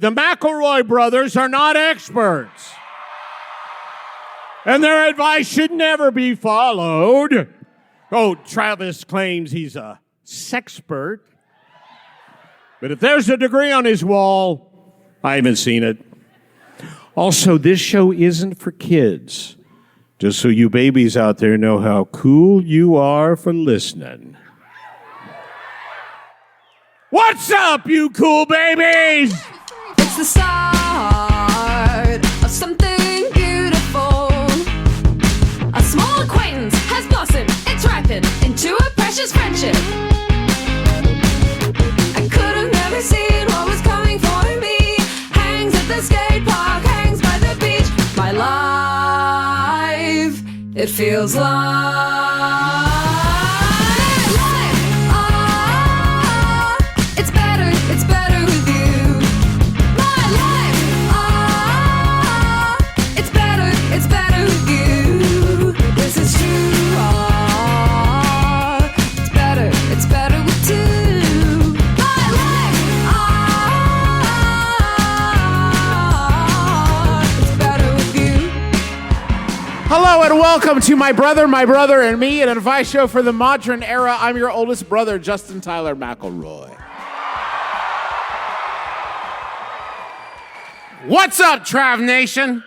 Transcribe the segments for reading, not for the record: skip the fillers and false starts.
The McElroy brothers are not experts. And their advice should never be followed. Oh, Travis claims he's a sexpert. But if there's a degree on his wall, I haven't seen it. Also, this show isn't for kids. Just so you babies out there know how cool you are for listening. What's up, you cool babies? It's the start of something beautiful. A small acquaintance has blossomed, it's ripened into a precious friendship. I could have never seen what was coming for me. Hangs at the skate park, hangs by the beach. My life, it feels like it's better with you. My life, it's better with you. This is true, it's better with two. My life, it's better with you. Hello and welcome to My Brother, and Me, an advice show for the modern era. I'm your oldest brother, Justin Tyler McElroy. What's up, TravNation?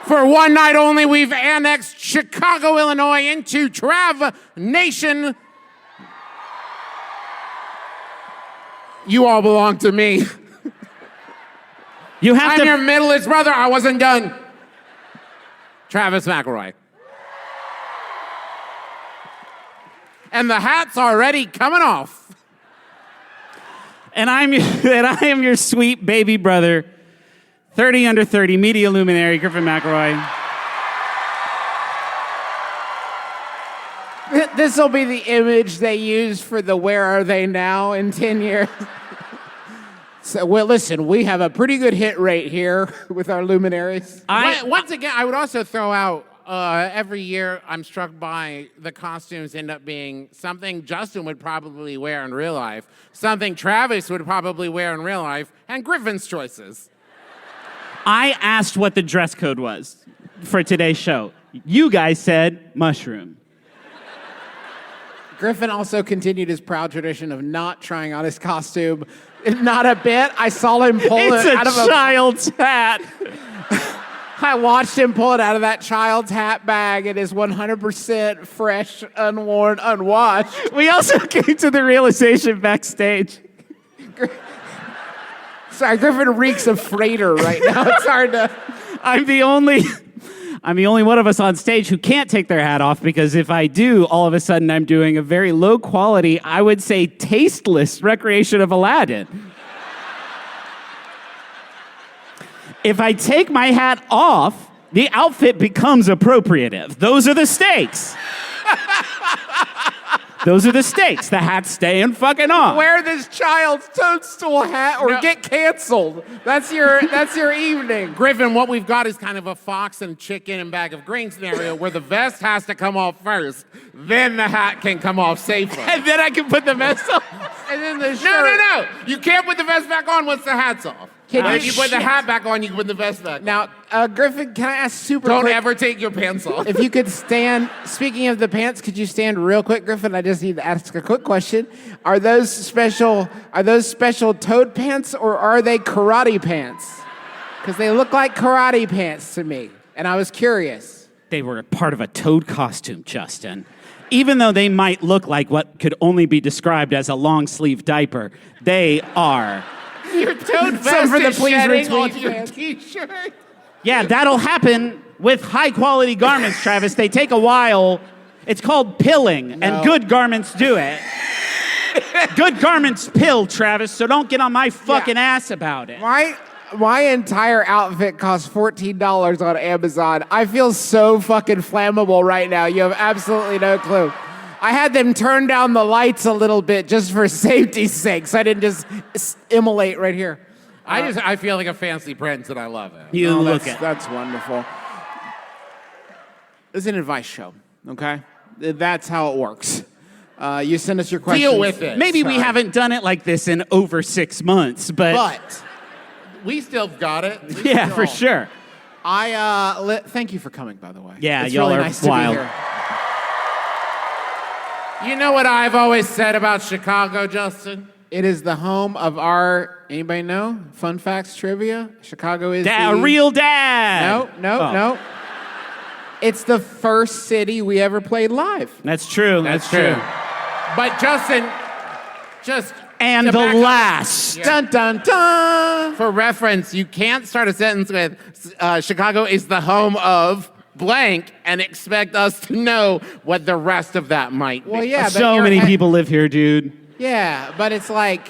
For one night only, we've annexed Chicago, Illinois into TravNation. You all belong to me. I'm your middleest brother. I wasn't done. Travis McElroy. And the hat's already coming off. And I am your sweet baby brother, 30 under 30, media luminary, Griffin McElroy. This will be the image they use for the Where Are They Now in 10 years. So, well, listen, we have a pretty good hit rate here with our luminaries. Once again, I would also throw out, every year I'm struck by the costumes end up being something Justin would probably wear in real life, something Travis would probably wear in real life, and Griffin's choices. I asked what the dress code was for today's show. You guys said mushroom. Griffin also continued his proud tradition of not trying on his costume. Not a bit. I saw him pull it out of It's a child's hat. I watched him pull it out of that child's hat bag. It is 100% fresh, unworn, unwashed. We also came to the realization backstage. Sorry, Griffin reeks of freighter right now. It's hard to... I'm the only one of us on stage who can't take their hat off, because if I do, all of a sudden I'm doing a very low quality, I would say tasteless recreation of Aladdin. If I take my hat off, the outfit becomes appropriative. Those are the stakes. Those are the stakes. The hat's staying fucking off. Wear this child's toadstool hat or get canceled. That's your evening. Griffin, what we've got is kind of a fox and chicken and bag of green scenario where the vest has to come off first, then the hat can come off safely. And then I can put the vest on. And then the shirt. No. You can't put the vest back on once the hat's off. If you put the hat back on, you can put the vest back on. Now, Griffin, can I ask super Don't quick? ever take your pants off. If you could stand, speaking of the pants, could you stand real quick, Griffin? I just need to ask a quick question. Are those special toad pants or are they karate pants? Because they look like karate pants to me, and I was curious. They were part of a toad costume, Justin. Even though they might look like what could only be described as a long-sleeve diaper, they are. Your toad vest for the is please shedding retweet on your fans. t-shirt. Yeah, that'll happen with high-quality garments, Travis. They take a while. It's called pilling, and good garments do it. Good garments pill, Travis, so don't get on my fucking ass about it. My entire outfit costs $14 on Amazon. I feel so fucking flammable right now. You have absolutely no clue. I had them turn down the lights a little bit just for safety's sake, so I didn't just immolate right here. I feel like a fancy prince, and I love it. You look at. That's wonderful. It's an advice show, okay? That's how it works. You send us your questions. Deal with it. Maybe we haven't done it like this in over 6 months, but we still got it. yeah, for sure. Thank you for coming, by the way. Yeah, it's y'all really are nice wild. To be here. You know what I've always said about Chicago, Justin? It is the home of our, anybody know? Fun facts trivia? Chicago is A real dad. No. It's the first city we ever played live. That's true. That's true. But Justin, just And to the back up- last. Yeah. Dun, dun, dun. For reference, you can't start a sentence with Chicago is the home of blank and expect us to know what the rest of that might be. Well, yeah. but So you're many at- people live here, dude. Yeah, but it's like,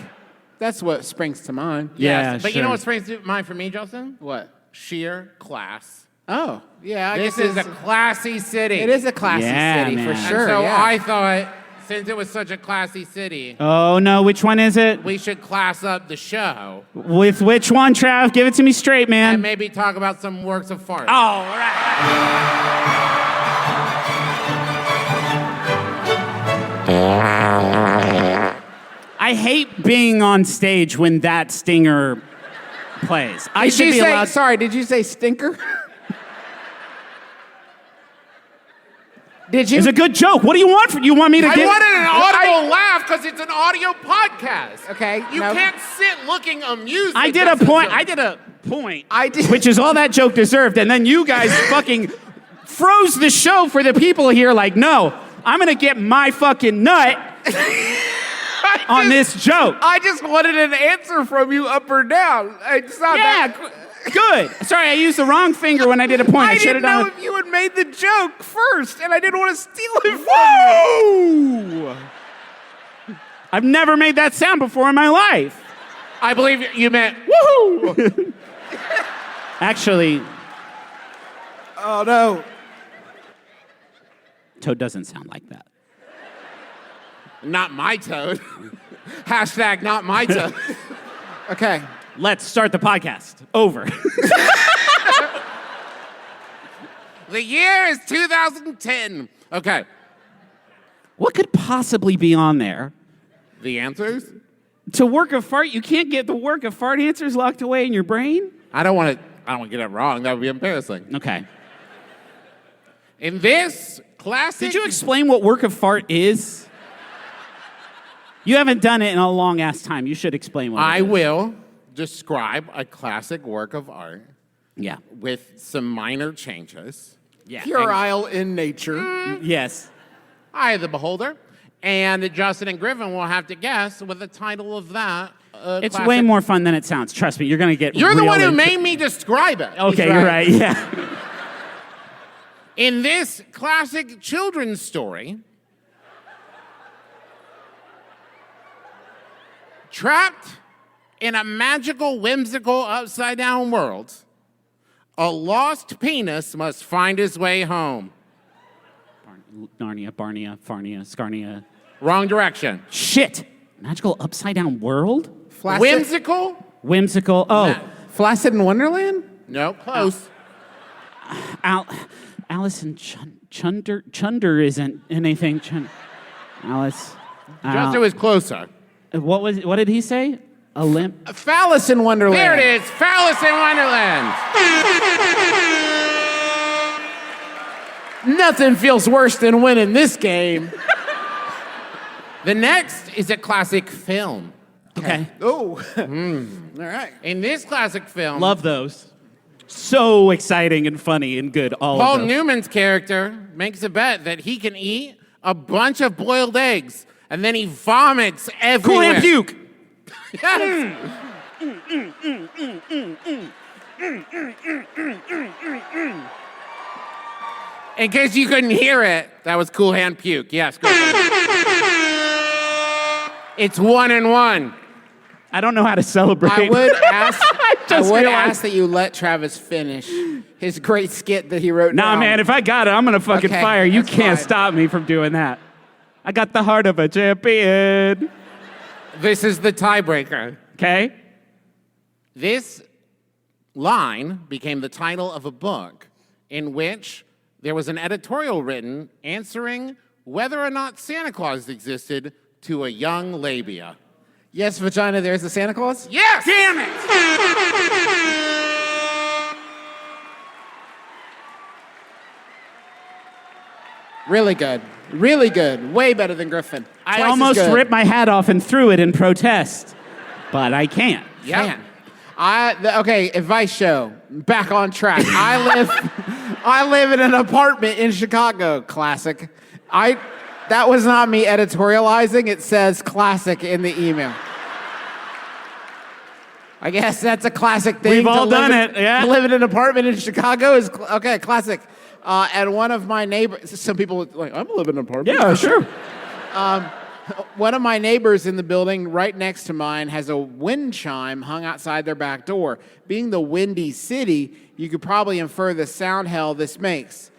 that's what springs to mind. Yeah, But you sure. know what springs to mind for me, Justin? What? Sheer class. Oh, yeah. I This guess is a classy city. it is a classy Yeah, city for man. sure. And so yeah. I thought, since it was such a classy city, Oh, no. Which one is it? we should class up the show With which one, Trav? Give it to me straight, man. and maybe talk about some works of art. All right. I hate being on stage when that stinger plays. I Did should you be say, allowed. sorry, did you say stinker? Did you? It's a good joke. What do you want? You want me to I get? wanted an audible laugh because it's an audio podcast. Okay, You no. can't sit looking amused. I at did a Justin's point. joke. I did a point. I did. Which is all that joke deserved, and then you guys fucking froze the show for the people here. Like, no, I'm gonna get my fucking nut on this joke. I just wanted an answer from you, up or down. It's not Yeah, that. good. Sorry, I used the wrong finger when I did a point. I should didn't have know done. if you had made the joke first, and I didn't want to steal it from Whoa! I've never made that sound before in my life. I believe you meant woohoo. Actually, you. Oh no. Toad doesn't sound like that. Not my toad. Hashtag not my toad. Okay. Let's start the podcast. Over. The year is 2010. Okay. What could possibly be on there? The answers? To work of fart, you can't get the work of fart answers locked away in your brain? I don't want to get it wrong. That would be embarrassing. Okay. In this classic. Did you explain what work of fart is? You haven't done it in a long ass time. You should explain what I it is. will describe a classic work of art Yeah. with some minor changes. Yeah. Puerile in nature. Yes. Eye of the beholder. And Justin and Griffin will have to guess what the title of that. It's classic- way more fun than it sounds. Trust me, you're going to get You're the real one who into- made me describe it. Okay, He's you're right. right. Yeah. In this classic children's story, trapped in a magical, whimsical, upside-down world, a lost penis must find his way home. Narnia, Barnia, Farnia, Scarnia. Wrong direction. Shit. Magical upside down world? Flaccid, Whimsical? Whimsical. Oh, Nah. Flaccid in Wonderland? No, close. Allison Chunder isn't anything. Alice. Justin was closer. What did he say? A limp. Phallus in Wonderland. There it is, Phallus in Wonderland. Nothing feels worse than winning this game. The next is a classic film. Okay. Oh. All right. In this classic film, Love those. So exciting and funny and good. All Paul of those. Newman's character makes a bet that he can eat a bunch of boiled eggs and then he vomits Cool everywhere. and puke. Yes. In case you couldn't hear it, that was Cool Hand Puke. Yes. It's 1-1. I don't know how to celebrate. I would ask. just I would realized- ask that you let Travis finish his great skit that he wrote Nah, down. man, if I got it, I'm going to fucking Okay, fire. You that's can't fine. stop me from doing that. I got the heart of a champion. This is the tiebreaker. Okay? This line became the title of a book in which there was an editorial written answering whether or not Santa Claus existed to a young labia. Yes, vagina, there's the Santa Claus? Yes! Damn it! Really good. Really good. Way better than Griffin. I Twice as almost good. ripped my hat off and threw it in protest, but I can't. Yeah. Okay, advice show. Back on track. I live in an apartment in Chicago. Classic. That was not me editorializing. It says classic in the email. I guess that's a classic thing. We've all to done live it, yeah. To live in an apartment in Chicago is okay. Classic. And one of my neighbors. Some people are like, I'm living in an apartment. Yeah, sure. One of my neighbors in the building right next to mine has a wind chime hung outside their back door. Being the windy city, you could probably infer the sound hell this makes.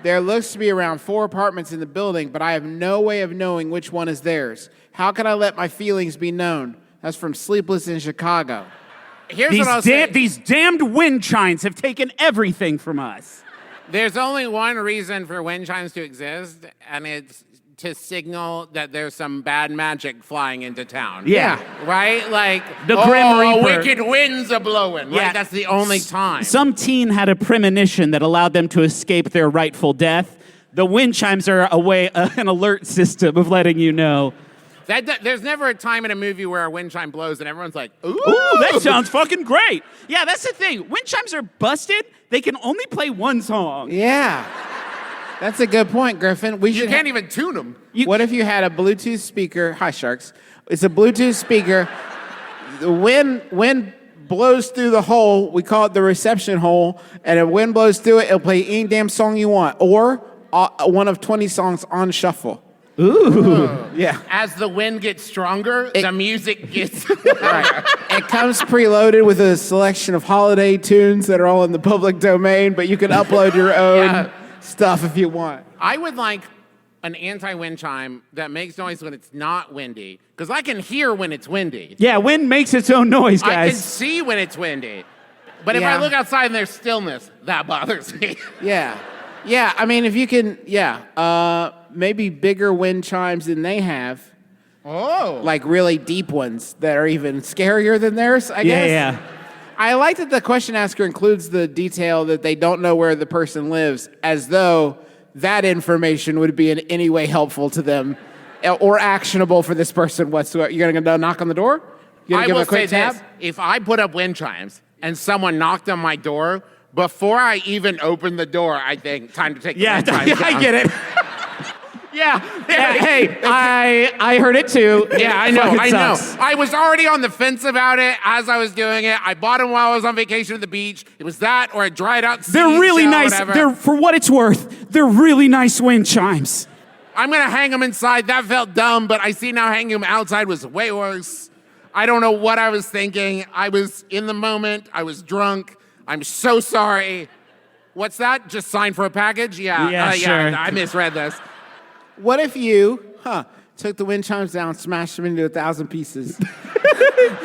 There looks to be around 4 apartments in the building, but I have no way of knowing which one is theirs. How can I let my feelings be known? That's from Sleepless in Chicago. Here's what I'll say. These damned wind chimes have taken everything from us. There's only one reason for wind chimes to exist, and it's to signal that there's some bad magic flying into town. Yeah. Right? Like, The Grim Reaper. wicked winds are blowing. Yeah. Right? That's the only time. Some teen had a premonition that allowed them to escape their rightful death. The wind chimes are an alert system of letting you know. There's never a time in a movie where a wind chime blows and everyone's like, ooh. Ooh, that sounds fucking great. Yeah, that's the thing. Wind chimes are busted. They can only play one song. Yeah. That's a good point, Griffin. You can't even tune them. What if you had a Bluetooth speaker? Hi, Sharks. It's a Bluetooth speaker. The wind blows through the hole. We call it the reception hole. And if wind blows through it, it'll play any damn song you want. Or one of 20 songs on shuffle. Ooh. Yeah. As the wind gets stronger, the music gets Right. It comes preloaded with a selection of holiday tunes that are all in the public domain, but you can upload your own stuff if you want. I would like an anti-wind chime that makes noise when it's not windy, because I can hear when it's windy. Yeah, wind makes its own noise, I can guys. see when it's windy. But if Yeah. I look outside and there's stillness, that bothers me. Yeah. Yeah, I mean, if you can, maybe bigger wind chimes than they have. Oh. Like really deep ones that are even scarier than theirs, I guess. Yeah. I like that the question asker includes the detail that they don't know where the person lives, as though that information would be in any way helpful to them or actionable for this person whatsoever. You're going to go knock on the door? You're I going to give will a quick say tap? this. If I put up wind chimes and someone knocked on my door, before I even open the door, I think, time to take the Yeah, wind chimes down. I get it. Yeah. Hey, I heard it too. Yeah, I It know, fucking I know. sucks. I was already on the fence about it as I was doing it. I bought them while I was on vacation at the beach. It was that or a dried out They're really seashell, nice. whatever. They're, for what it's worth, they're really nice wind chimes. I'm going to hang them inside. That felt dumb, but I see now hanging them outside was way worse. I don't know what I was thinking. I was in the moment. I was drunk. I'm so sorry. What's that? Just sign for a package? Yeah, sure. I misread this. What if you took the wind chimes down, smashed them into 1,000 pieces?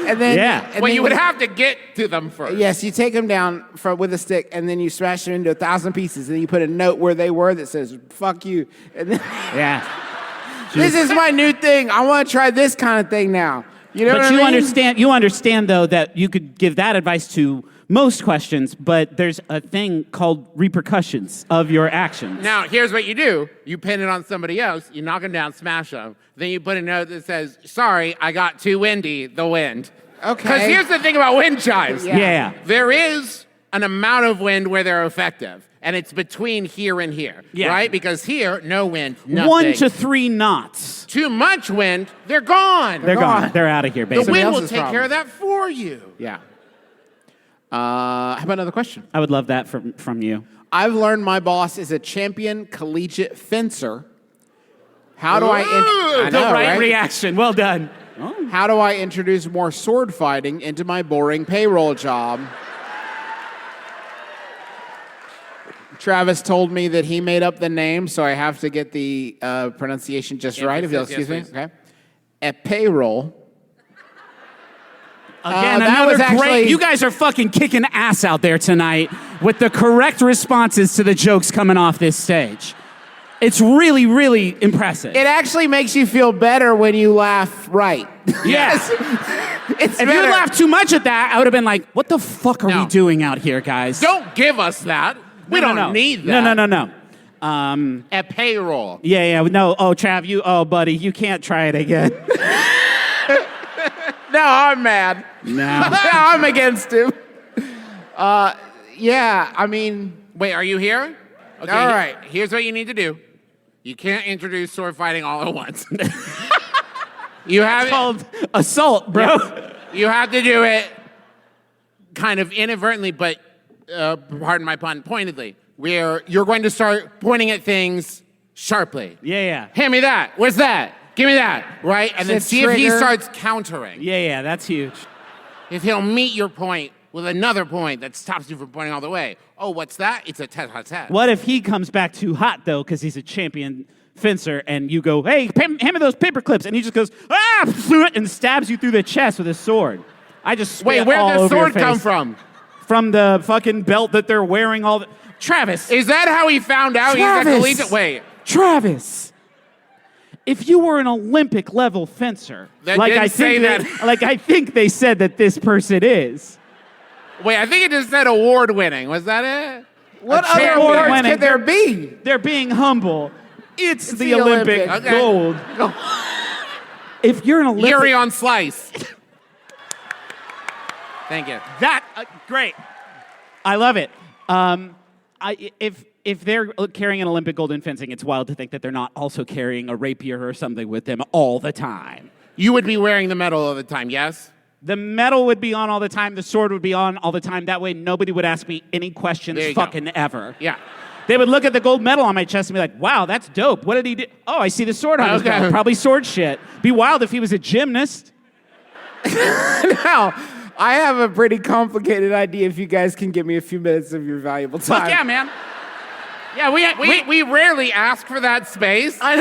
And then, Yeah. and Well, then you would have to get to them first. Yes, you take them down with a stick, and then you smash them into 1,000 pieces, and you put a note where they were that says "fuck you." And then, Yeah. this is my new thing. I want to try this kind of thing now. You know But what you I mean? understand though that you could give that advice to most questions, but there's a thing called repercussions of your actions. Now, here's what you do. You pin it on somebody else. You knock them down, smash them. Then you put a note that says, sorry, I got too windy, the wind. Okay. Because here's the thing about wind chimes. Yeah. There is an amount of wind where they're effective, and it's between here and here, Yeah. right? Because here, no wind, nothing. 1 to 3 knots. Too much wind, they're gone. They're gone. They're out of here, The baby. wind will else's take care problem. of that for you. Yeah. How about another question? I would love that from you. I've learned my boss is a champion collegiate fencer. How do I? I The know, right reaction. Well done. How do I introduce more sword fighting into my boring payroll job? Travis told me that he made up the name, so I have to get the pronunciation just right. If you'll excuse me, Yes, please. okay. A payroll. Again, that another was great. actually- You guys are fucking kicking ass out there tonight with the correct responses to the jokes coming off this stage. It's really, really impressive. It actually makes you feel better when you laugh right. Yes. It's If you better. laughed too much at that, I would have been like, what the fuck are No. we doing out here, guys? Don't give us that. We don't need that. No. At payroll. Yeah, no. Oh, Trav, buddy, you can't try it again. No, I'm mad. No. I'm against him. Yeah, I mean, Wait, are you here? Okay, All right. Here's what you need to do. You can't introduce sword fighting all at once. You have It's called assault, bro. You have to do it kind of inadvertently, but pardon my pun, pointedly, where you're going to start pointing at things sharply. Yeah. Hand me that. What's that? Give me that. Right? And then It's a see if he trigger. starts countering. Yeah, that's huge. If he'll meet your point with another point that stops you from pointing all the way. Oh, what's that? It's a tete-a-tete. What if he comes back too hot, though, because he's a champion fencer, and you go, hey, hand me those paper clips, and he just goes, and stabs you through the chest with his sword. I just spit Wait, where all did the over your sword come face. from? From the fucking belt that they're wearing all the... Travis. Is that how he found out he's a collegiate? Wait. Travis. If you were an Olympic level fencer, That like didn't I say think that. like I think they said that this person is. Wait, I think it just said award winning. Was that it? what A other champion. awards winning. could there be? They're being humble. It's the the Olympic Olympics. Okay. gold. If you're an Olympic, Yuri on slice. Thank you. that great. I love it. If they're carrying an Olympic gold in fencing, it's wild to think that they're not also carrying a rapier or something with them all the time. You would be wearing the medal all the time, yes? The medal would be on all the time. The sword would be on all the time. That way, nobody would ask me any questions There you go. fucking ever. Yeah. They would look at the gold medal on my chest and be like, wow, that's dope. What did he do? Oh, I see the sword on his Okay. belt. Probably sword shit. Be wild if he was a gymnast. Now, I have a pretty complicated idea if you guys can give me a few minutes of your valuable time. Fuck yeah, man. Yeah, We rarely ask for that space. I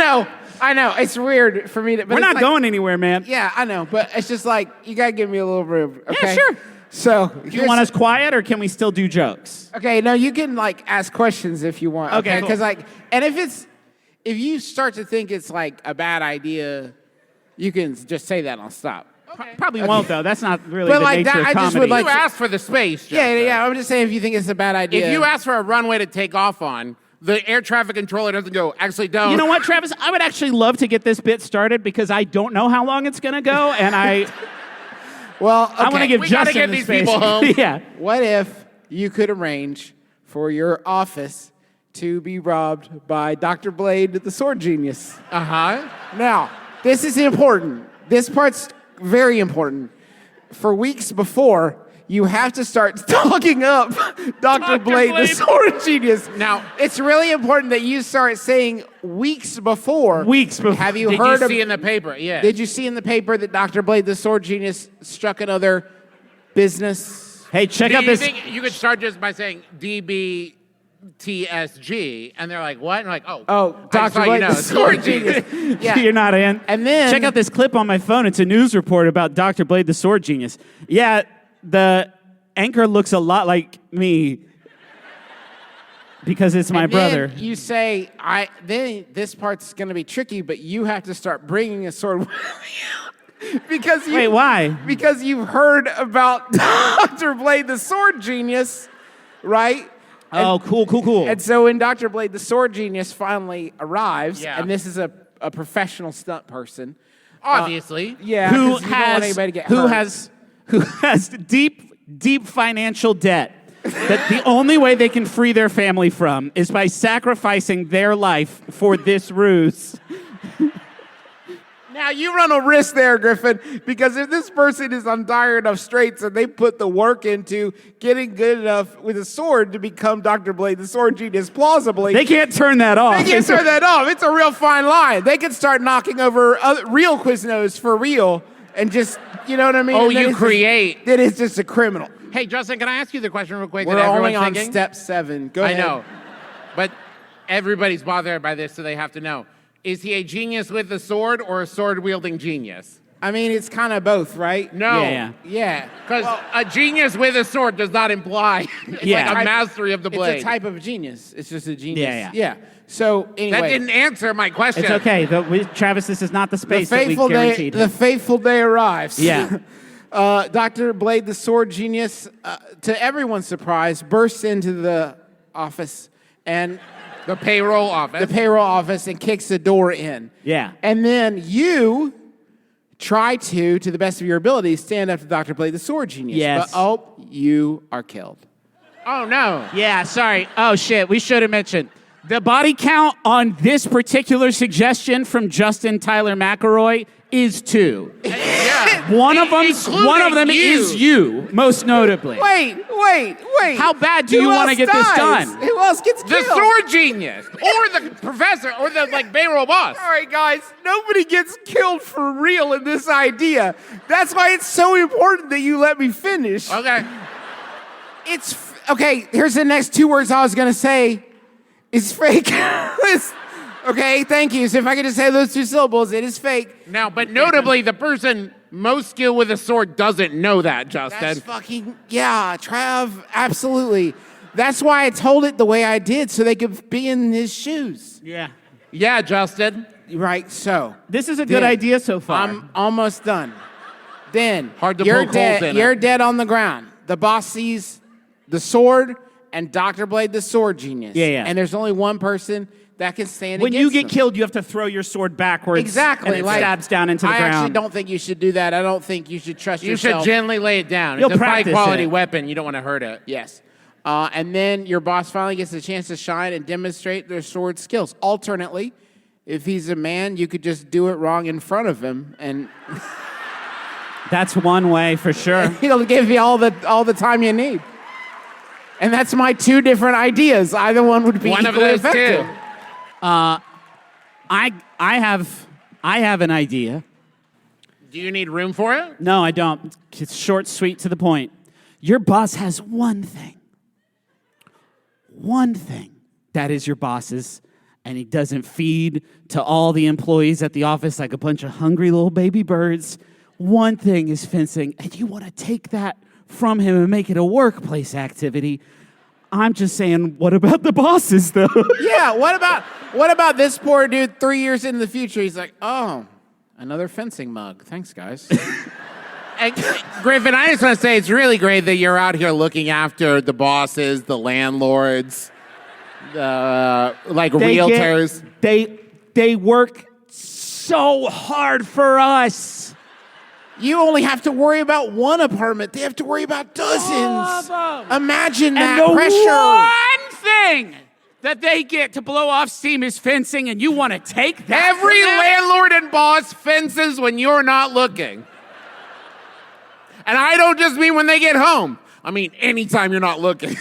know. It's weird for me to. But we're it's not like- going anywhere, man. Yeah, I know, but it's just like you gotta give me a little room. Okay? sure. So You want us quiet, or can we still do jokes? Okay, no, you can like ask questions if you want. Okay, cool. Because and if you start to think it's like a bad idea, you can just say that and I'll stop. Probably won't, though. That's not really But the like nature that, of I just comedy. would like- You asked for the space. Yeah, Justin. I'm just saying if you think it's a bad idea. If you ask for a runway to take off on, the air traffic controller doesn't go, actually don't. You know what, Travis? I would actually love to get this bit started because I don't know how long it's going to go, and I well, want to okay, give we gotta Justin get the these space. people home. Yeah. What if you could arrange for your office to be robbed by Dr. Blade, the sword genius? Uh-huh. Now, this is important. This part's very important. For weeks before, you have to start talking up Dr. Blade, the Blade. sword genius. Now- it's really important that you start saying weeks before. Weeks before. Have you Did heard you of? see in the paper? Yeah. Did you see in the paper that Dr. Blade, the sword genius, struck another business? Hey, check Do out you this. think you could start just by saying DBTSG, and they're like, what? And you're like, oh, Oh, I Dr. saw you Blade, know. the sword genius. Yeah. You're not in. And then- check out this clip on my phone. It's a news report about Dr. Blade, the sword genius. Yeah, the anchor looks a lot like me because it's my And brother. then you say, then this part's going to be tricky, but you have to start bringing a sword because you, Wait, why? Because you've heard about Dr. Blade, the sword genius, right? Oh, cool. And so when Dr. Blade, the sword genius, finally arrives, Yeah. and this is a professional stunt person. Obviously. Yeah, who 'cause you don't want has anybody to get who hurt. has deep financial debt that the only way they can free their family from is by sacrificing their life for this ruse. Now you run a risk there, Griffin, because if this person is on dire enough straits and they put the work into getting good enough with a sword to become Dr. Blade, the sword genius, plausibly, They can't turn that off. they can't turn that off. It's a real fine line. They can start knocking over real Quiznos for real and just, you know what I mean? Oh, And then you it's create. Just, then it's just a criminal. Hey, Justin, can I ask you the question real quick We're that only everyone's on thinking? step 7. Go I ahead. know. But everybody's bothered by this, so they have to know. Is he a genius with a sword or a sword-wielding genius? I mean, it's kind of both, right? No. Yeah. Because a genius with a sword does not imply it's like a mastery of the blade. It's a type of genius. It's just a genius. Yeah. So anyway, That didn't answer my question. It's okay. Travis, this is not the space that we guaranteed. the fateful day arrives. Yeah. Dr. Blade, the sword genius, to everyone's surprise, bursts into the office and The payroll office. and kicks the door in. Yeah. And then you try to the best of your ability, stand up to Dr. Blade, the sword genius. Yes. But, you are killed. Oh, no. Yeah, sorry. Oh, shit. We should have mentioned. The body count on this particular suggestion from Justin Tyler McElroy is 2. Yeah. One of them Including is you, most notably. Wait. How bad do you want to get this done? Who else gets The killed? sword genius, or the professor, or the payroll boss. All right, guys, nobody gets killed for real in this idea. That's why it's so important that you let me finish. Okay. Okay, here's the next 2 words I was going to say. It's fake. Okay, thank you. So if I could just say those 2 syllables, it is fake. Now, but notably, the person most skilled with a sword doesn't know that, Justin. That's fucking, Trav, absolutely. That's why I told it the way I did, so they could be in his shoes. Yeah. Yeah, Justin. Right, so. This is a good idea so far. I'm almost done. Then, Hard to you're poke dead. holes in You're it. dead on the ground. The boss sees the sword and Dr. Blade, the sword genius. Yeah. And there's only one person that can stand When against you get them. killed, you have to throw your sword backwards. Exactly. And it stabs down into the I ground. actually don't think you should do that. I don't think you should trust You yourself. should gently lay it down. You'll It's a practice high-quality it. weapon. You don't want to hurt it. Yes. And then your boss finally gets a chance to shine and demonstrate their sword skills. Alternately, if he's a man, you could just do it wrong in front of him, and That's one way for sure. he'll give you all the time you need. And that's my 2 different ideas. Either one would be One of equally those effective. 2. I have an idea. Do you need room for it? No, I don't. It's short, sweet, to the point. Your boss has one thing that is your boss's, and he doesn't feed to all the employees at the office like a bunch of hungry little baby birds. One thing is fencing, and you want to take that from him and make it a workplace activity. I'm just saying, what about the bosses, though? Yeah, what about this poor dude 3 years into the future? He's like, oh, another fencing mug. Thanks, guys. And, Griffin, I just want to say it's really great that you're out here looking after the bosses, the landlords, realtors. They work so hard for us. You only have to worry about one apartment. They have to worry about dozens. Imagine that And the pressure. one thing that they get to blow off steam is fencing, and you want to take that Every from them? landlord and boss fences when you're not looking. And I don't just mean when they get home. I mean anytime you're not looking.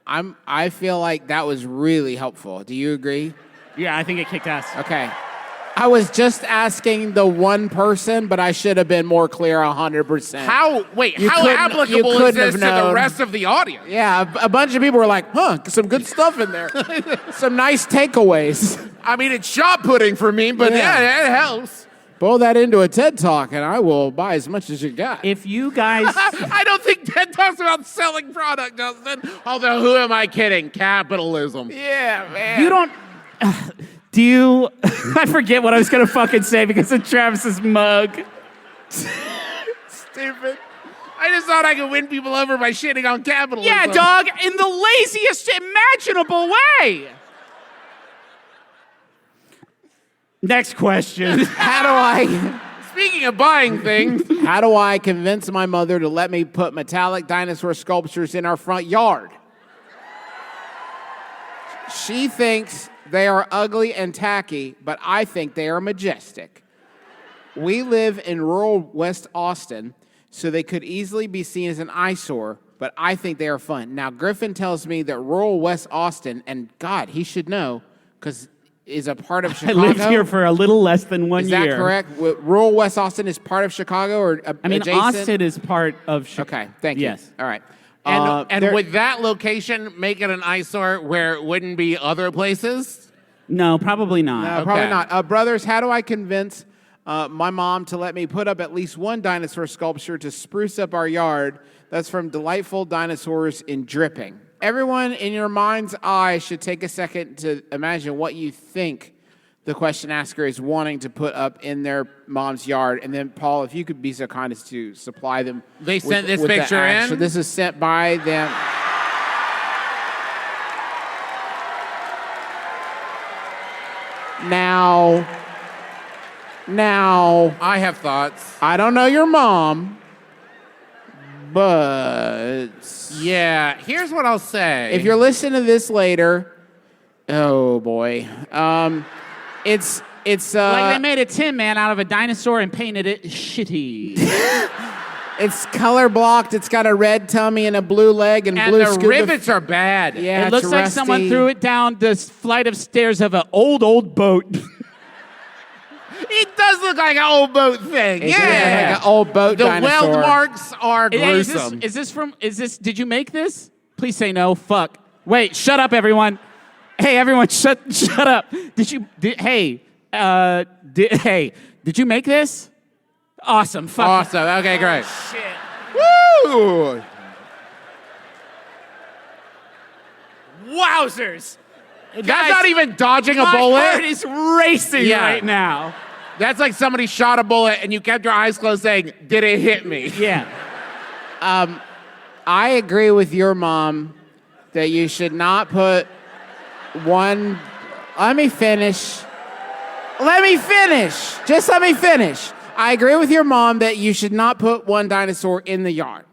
I feel like that was really helpful. Do you agree? Yeah, I think it kicked ass. Okay. I was just asking the one person, but I should have been more clear 100%. How You applicable is couldn't this have to the known. rest of the audience? Yeah, a bunch of people were like, some good stuff in there. Some nice takeaways. I mean, it's shot putting for me, but yeah, it helps. Boil that into a TED Talk, and I will buy as much as you got. If you guys... I don't think TED talks about selling product, Justin. Although, who am I kidding? Capitalism. Yeah, man. You don't... Do you... I forget what I was going to fucking say because of Travis's mug. Stupid. I just thought I could win people over by shitting on capitalism. Yeah, dog, in the laziest imaginable way. Next question. Speaking of buying things, How do I convince my mother to let me put metallic dinosaur sculptures in our front yard? She thinks they are ugly and tacky, but I think they are majestic. We live in rural West Austin, so they could easily be seen as an eyesore, but I think they are fun. Now, Griffin tells me that rural West Austin, and God, he should know, because is a part of I Chicago. lived here for a little less than 1 year. Is that correct? Rural West Austin is part of Chicago, or I mean, adjacent? Austin is part of Chicago. Okay, thank you. Yes. All right. and would that location make it an eyesore where it wouldn't be other places? No, probably not. No, probably not. Brothers, how do I convince my mom to let me put up at least one dinosaur sculpture to spruce up our yard. That's from Delightful Dinosaurs in Dripping. Everyone in your mind's eye should take a second to imagine what you think the question asker is wanting to put up in their mom's yard. And then, Paul, if you could be so kind as to supply them. They sent this picture in? So this is sent by them. Now, I have thoughts. I don't know your mom, but Yeah, here's what I'll say. if you're listening to this later, oh boy, it's Like they made a Tin Man out of a dinosaur and painted it shitty. it's color blocked. It's got a red tummy and a blue leg and blue the scuba. rivets are bad. Yeah, It looks it's like rusty. someone threw it down this flight of stairs of an old boat. It does look like an old boat thing. It does yeah. look like an old boat The dinosaur. weld marks are Hey, gruesome. Did you make this? Please say no. Fuck. Wait, shut up, everyone. Hey, everyone, shut up. Did you make this? Awesome. Fuck. Awesome. Okay, great. Shit. Woo! Wowzers. That's Guys, not even dodging a My bullet. heart is racing Yeah. right now. That's like somebody shot a bullet and you kept your eyes closed saying, "Did it hit me?" Yeah. I agree with your mom that you should not put one. Let me finish. Just let me finish. I agree with your mom that you should not put one dinosaur in the yard.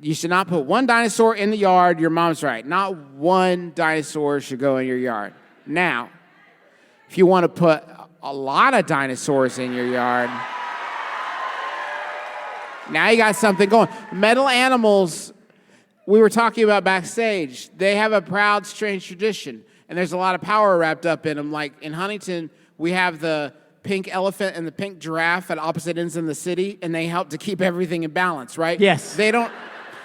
You should not put one dinosaur in the yard. Your mom's right. Not one dinosaur should go in your yard. Now, if you want to put a lot of dinosaurs in your yard, now you got something going. Metal animals, we were talking about backstage, they have a proud, strange tradition, and there's a lot of power wrapped up in them. Like in Huntington, we have the pink elephant and the pink giraffe at opposite ends in the city, and they help to keep everything in balance, right? Yes.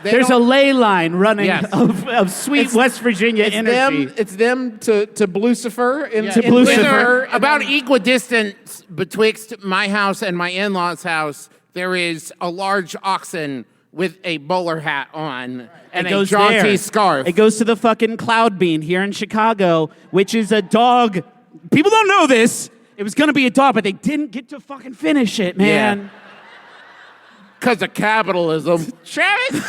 There's a ley line running Yes. of sweet West Virginia energy. It's them to Lucifer. To Lucifer. They're about equidistant betwixt my house and my in-laws' house. There is a large oxen with a bowler hat on and a jaunty there. scarf. It goes to the fucking Cloud Bean here in Chicago, which is a dog. People don't know this. It was going to be a dog, but they didn't get to fucking finish it, man. Because of capitalism. Travis?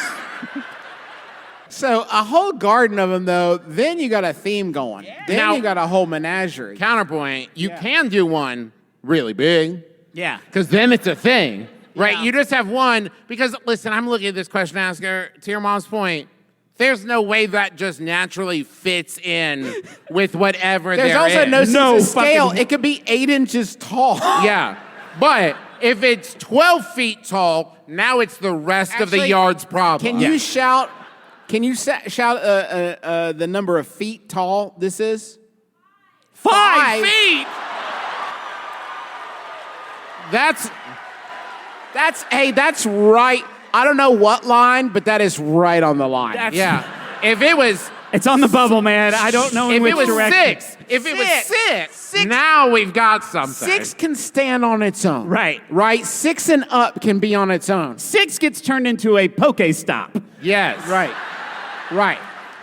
So a whole garden of them, though, then you got a theme going. Then Now- you got a whole menagerie. Counterpoint, you can do one really big. Yeah. Because then it's a thing, right? Yeah. You just have one. Because, listen, I'm looking at this question asker. To your mom's point, there's no way that just naturally fits in with whatever There's there also is. no sense of scale. fucking- It could be 8 inches tall. Yeah. But if it's 12 feet tall, now it's the rest of the Actually, yard's problem. Can you shout? Can you shout the number of feet tall this is? 5 feet? That's That's right. I don't know what line, but that is right on the line. yeah. If it was It's on the bubble, man. I don't know in if which it was direction. 6, if it was 6, now we've got something. 6 can stand on its own. Right. Right. 6 and up can be on its own. 6 gets turned into a Poke-Stop. Yes. Right. Right.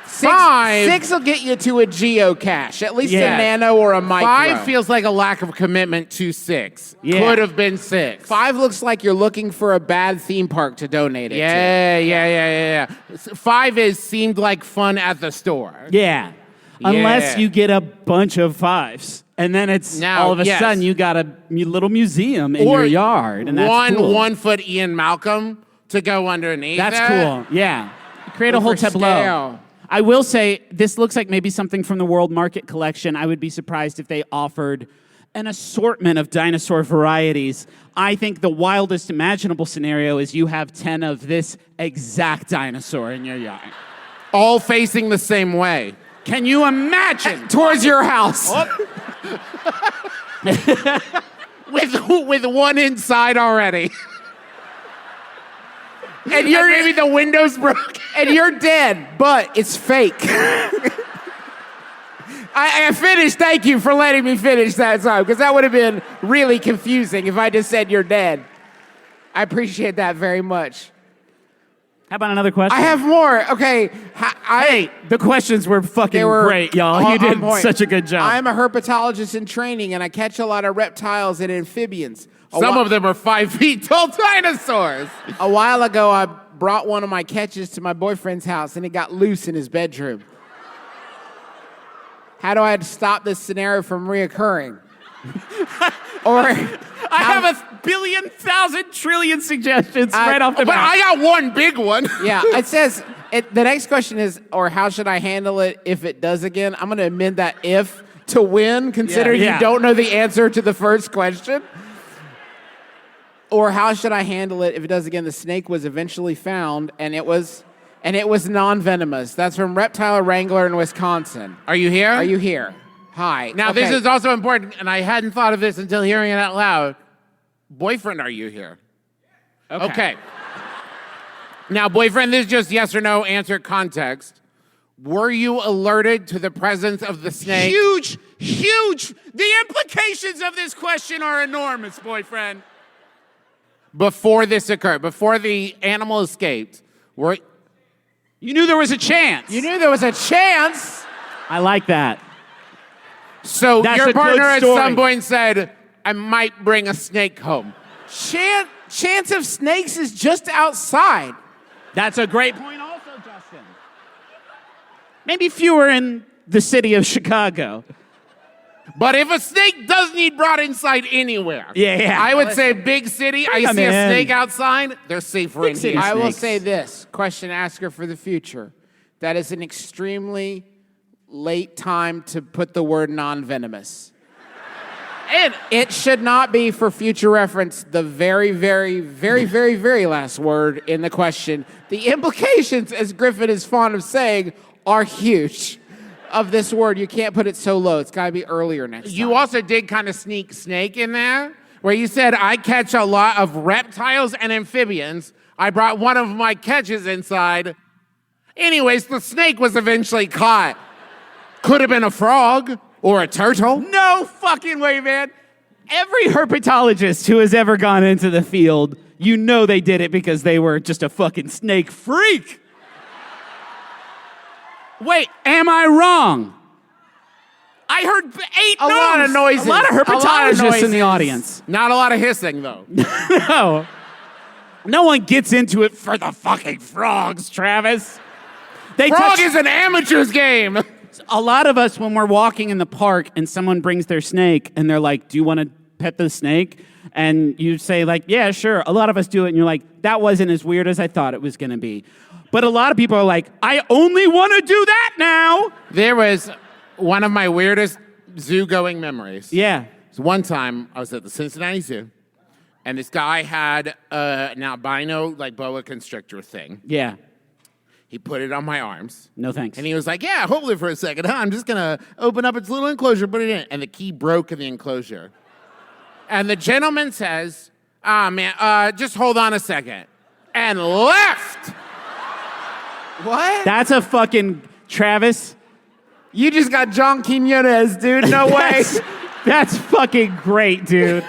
5 6 will get you to a geocache, at least Yeah. a nano or a micro. 5 feels like a lack of commitment to 6. Yeah. Could have been 6. 5 looks like you're looking for a bad theme park to donate it to. Yeah. 5 seemed like fun at the store. Yeah. Unless you get a bunch of 5s. And then it's Now, all of a yes. sudden you got a little museum in your yard. And that's one cool. 1 foot Ian Malcolm to go underneath. That's it. cool. Yeah. Create a Look whole for tableau. scale. I will say, this looks like maybe something from the World Market collection. I would be surprised if they offered an assortment of dinosaur varieties. I think the wildest imaginable scenario is you have 10 of this exact dinosaur in your yard. All facing the same way. Can you imagine? Towards your house. With one inside already. And maybe the window's broken. And you're dead, but it's fake. I finished. Thank you for letting me finish that time, because that would have been really confusing if I just said you're dead. I appreciate that very much. How about another question? I have more. Okay. Hey, the questions were fucking great, y'all. You did such a good job. I'm a herpetologist in training, and I catch a lot of reptiles and amphibians. Some of them are 5 feet tall dinosaurs. A while ago, I brought one of my catches to my boyfriend's house, and it got loose in his bedroom. How do I stop this scenario from reoccurring? I have a billion, thousand, trillion suggestions right off the But bat. I got one big one. Yeah, it says, the next question is, or how should I handle it if it does again? I'm going to amend that if to win, considering Yeah. you don't know the answer to the first question. Or how should I handle it if it does again? The snake was eventually found, and it was non-venomous. That's from Reptile Wrangler in Wisconsin. Are you here? Are you here? Hi. Now, Okay. this is also important, and I hadn't thought of this until hearing it out loud. Boyfriend, are you here? Okay. Now, boyfriend, this is just yes or no answer context. Were you alerted to the presence of the snake? Huge. The implications of this question are enormous, boyfriend. Before this occurred, before the animal escaped, You knew there was a chance. You knew there was a chance. I like that. so That's your a good partner at story. some point said, I might bring a snake home. Chance of snakes is just outside. That's a great point also, Justin. Maybe fewer in the city of Chicago. But if a snake does need brought inside anywhere, Yeah. I would say big city, I them see a in. snake outside, they're safer in city here. I will snakes. say this, question asker for the future. That is an extremely late time to put the word non-venomous. And It should not be, for future reference, the very, very, very, very, very last word in the question. The implications, as Griffin is fond of saying, are huge of this word. You can't put it so low. It's got to be earlier next time. you also did kind of sneak snake in there, where you said, I catch a lot of reptiles and amphibians. I brought one of my catches inside. Anyways, the snake was eventually caught. Could have been a frog or a turtle. No fucking way, man. Every herpetologist who has ever gone into the field, you know they did it because they were just a fucking snake freak. Wait, am I wrong? I heard A lot of noises. A lot of A lot of herpetologists in the noises. audience. Not a lot of hissing, though. No. No one gets into it for the fucking frogs, Travis. They Frog touch- is an amateur's game. A lot of us, when we're walking in the park and someone brings their snake and they're like, do you want to pet the snake? And you say like, yeah, sure. A lot of us do it. And you're like, that wasn't as weird as I thought it was going to be. But a lot of people are like, I only want to do that now. There was one of my weirdest zoo-going memories. Yeah. So one time, I was at the Cincinnati Zoo, and this guy had an albino, like, boa constrictor thing. Yeah. He put it on my arms. No thanks. And he was like, yeah, hold it for a second. Huh? I'm just going to open up its little enclosure, put it in. And the key broke in the enclosure. And the gentleman says, man, just hold on a second. And left. What? That's a fucking Travis. You just got John Quinones, dude. No way. That's fucking great, dude.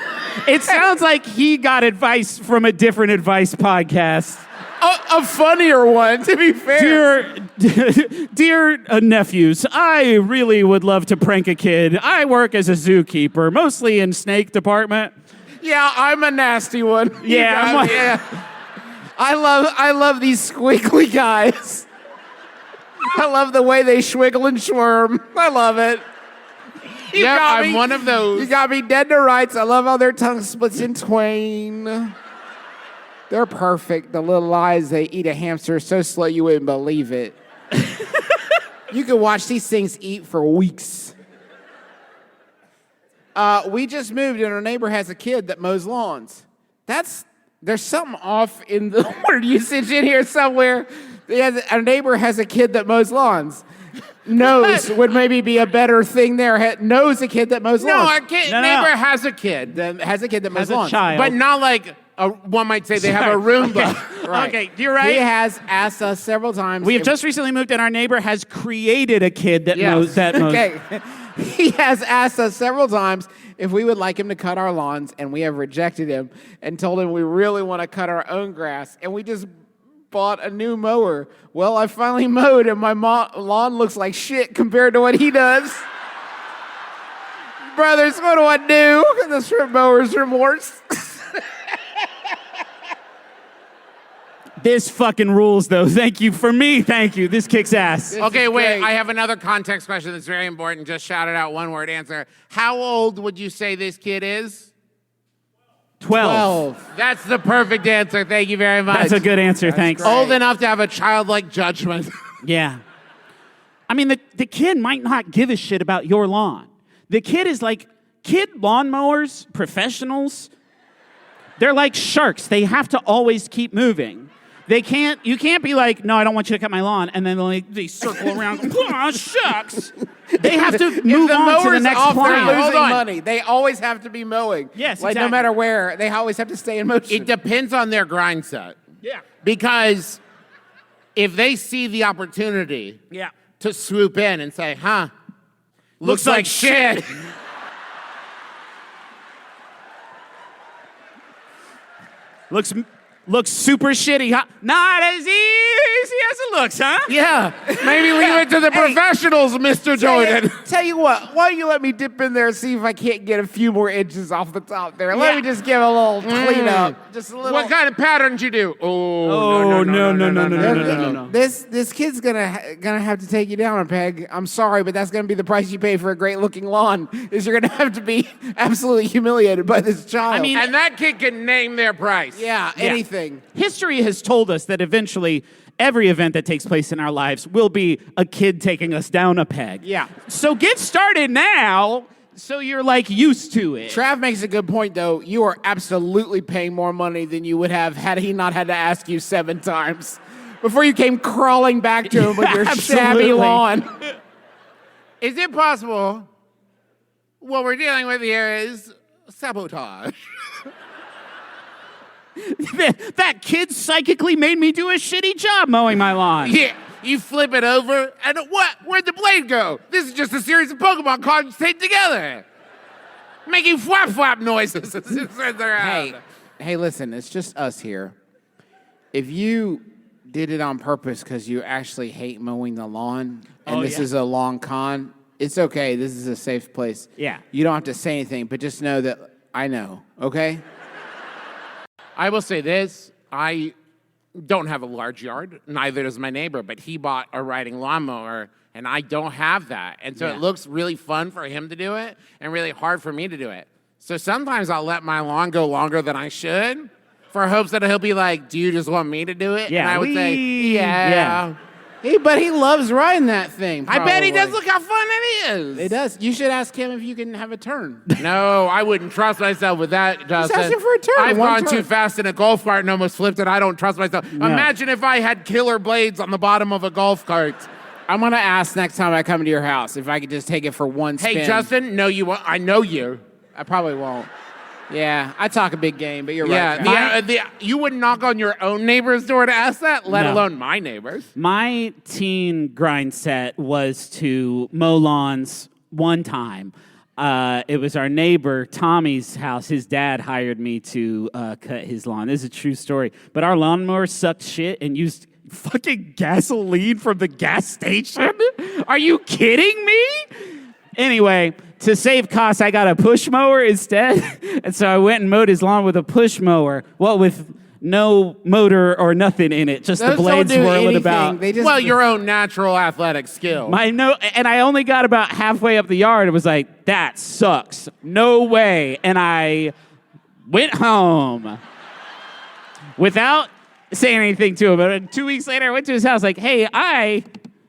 It sounds like he got advice from a different advice podcast. A funnier one, to be fair. Dear nephews, I really would love to prank a kid. I work as a zookeeper, mostly in snake department. Yeah, I'm a nasty one. Yeah, I'm like- yeah. I love these squiggly guys. I love the way they swiggle and squirm. I love it. You Yep, got I'm me. one of those. You got me dead to rights. I love how their tongue splits in twain. They're perfect. The little eyes, they eat a hamster so slow you wouldn't believe it. You could watch these things eat for weeks. We just moved and our neighbor has a kid that mows lawns. There's something off in the word usage in here somewhere. Our neighbor has a kid that mows lawns. Knows would maybe be a better thing there. Knows a kid that mows No, lawns. our neighbor has a kid. Has a kid that mows As a lawns. child. But not like, one might say they have a Roomba. Right. Okay, you're right. He has asked us several times. We have just recently moved, and our neighbor has created a kid that Yes. knows that knows. Okay. He has asked us several times if we would like him to cut our lawns, and we have rejected him and told him we really want to cut our own grass, and we just bought a new mower. Well, I finally mowed, and my lawn looks like shit compared to what he does. Brothers, what do I do? This mower's remorse. This fucking rules, though. Thank you. For me, thank you. This kicks ass. Okay, wait. great. I have another context question that's very important. Just shout it out, one word answer. How old would you say this kid is? 12. That's the perfect answer. Thank you very much. That's a good answer. Thanks. great. Old enough to have a childlike judgment. Yeah. I mean, the kid might not give a shit about your lawn. The kid is like, kid lawnmowers, professionals, they're like sharks. They have to always keep moving. You can't be like, no, I don't want you to cut my lawn, and then they circle around, oh, shucks. They have to move on to the next They're client. losing money. They always have to be mowing. Yes, like no exactly. matter where, they always have to stay in motion. It depends on their grind set. Yeah. Because if they see the opportunity Yeah. to swoop in and say, looks like shit. Looks super shitty, huh? Not as easy as it looks, huh? Yeah. Maybe leave it to the professionals, Mr. Jordan. Tell you what, why don't you let me dip in there and see if I can't get a few more inches off the top there. Let me just give a little cleanup. Just a little. What kind of patterns you do? Oh, no. This kid's gonna have to take you down a peg. I'm sorry, but that's gonna be the price you pay for a great looking lawn. Is you're gonna have to be absolutely humiliated by this child. I mean, And that kid can name their price. yeah, anything. History has told us that eventually every event that takes place in our lives will be a kid taking us down a peg. Yeah. So get started now so you're like used to it. Trav makes a good point, though. You are absolutely paying more money than you would have had he not had to ask you 7 times before you came crawling back to him with your shabby Absolutely. lawn. Is it possible what we're dealing with here is sabotage? That kid psychically made me do a shitty job mowing my lawn. Yeah. You flip it over, and what? Where'd the blade go? This is just a series of Pokemon cards taped together, making flap flap noises. Hey, listen, it's just us here. If you did it on purpose because you actually hate mowing the lawn, and this is a long con, it's okay. This is a safe place. Yeah. You don't have to say anything, but just know that I know, okay? I will say this. I don't have a large yard. Neither does my neighbor, but he bought a riding lawnmower, and I don't have that. And so it looks really fun for him to do it and really hard for me to do it. So sometimes I'll let my lawn go longer than I should for hopes that he'll be like, do you just want me to do it? Yeah, and I would say, yeah. But he loves riding that thing. I bet he does. probably. Look how fun it is. It does. You should ask him if you can have a turn. No, I wouldn't trust myself with that, Justin. ask him for a turn, I've one gone turn. too fast in a golf cart and almost flipped it. I don't trust myself. Imagine if I had killer blades on the bottom of a golf cart. I'm going to ask next time I come to your house if I could just take it for one spin. Hey, Justin, no, you won't. I know you. I probably won't. Yeah, I talk a big game, but you're Yeah, right. you wouldn't knock on your own neighbor's door to ask that, let No. alone my neighbor's. My teen grind set was to mow lawns one time. It was our neighbor Tommy's house. His dad hired me to cut his lawn. This is a true story. But our lawnmower sucked shit and used fucking gasoline from the gas station. Are you kidding me? Anyway, to save costs, I got a push mower instead. And so I went and mowed his lawn with a push mower. Well, with no motor or nothing in it, just Those the blades don't do whirling anything. about. They just, Well, your own natural athletic skill. And I only got about halfway up the yard. It was like, that sucks. No way. And I went home without saying anything to him. But 2 weeks later, I went to his house like, hey, I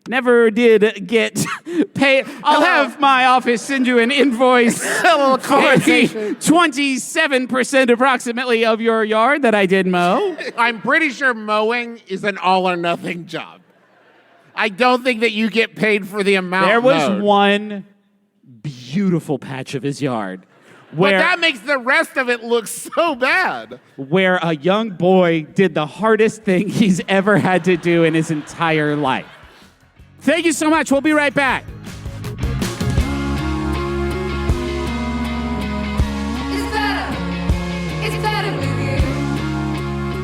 never did get paid. I'll have my office send you an invoice. a little conversation. 27% approximately of your yard that I did mow. I'm pretty sure mowing is an all or nothing job. I don't think that you get paid for the amount There was mowed. one beautiful patch of his yard But where that makes the rest of it look so bad. where a young boy did the hardest thing he's ever had to do in his entire life. Thank you so much. We'll be right back.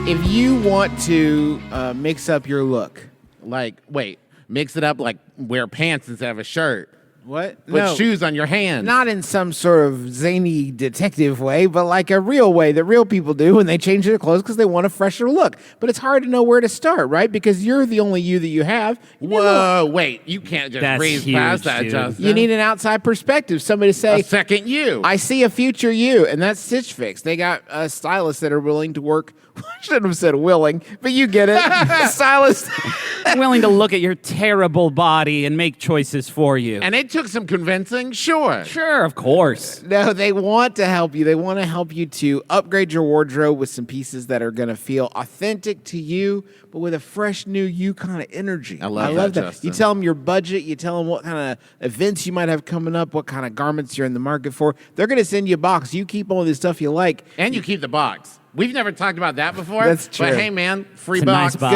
If you want to mix up your look, Mix it up like wear pants instead of a shirt. what? Put shoes on your hands. Not in some sort of zany detective way, but like a real way that real people do when they change their clothes because they want a fresher look. But it's hard to know where to start, right? Because you're the only you that you have. Whoa, wait. You can't just That's breeze huge, past that, dude. Justin. You need an outside perspective. Somebody to say, a second you. I see a future you, and that's Stitch Fix. They got stylists that are willing to work. I shouldn't have said willing, but you get it. Stylists. Willing to look at your terrible body and make choices for you. And it took some convincing, sure. Sure, of course. No, they want to help you. They want to help you to upgrade your wardrobe with some pieces that are going to feel authentic to you, but with a fresh new you kind of energy. I love that, Justin. You tell them your budget. You tell them what kind of events you might have coming up, what kind of garments you're in the market for. They're going to send you a box. You keep all this stuff you like. And you keep the box. We've never talked about that before. That's true. But hey, man, free It's a box. nice box.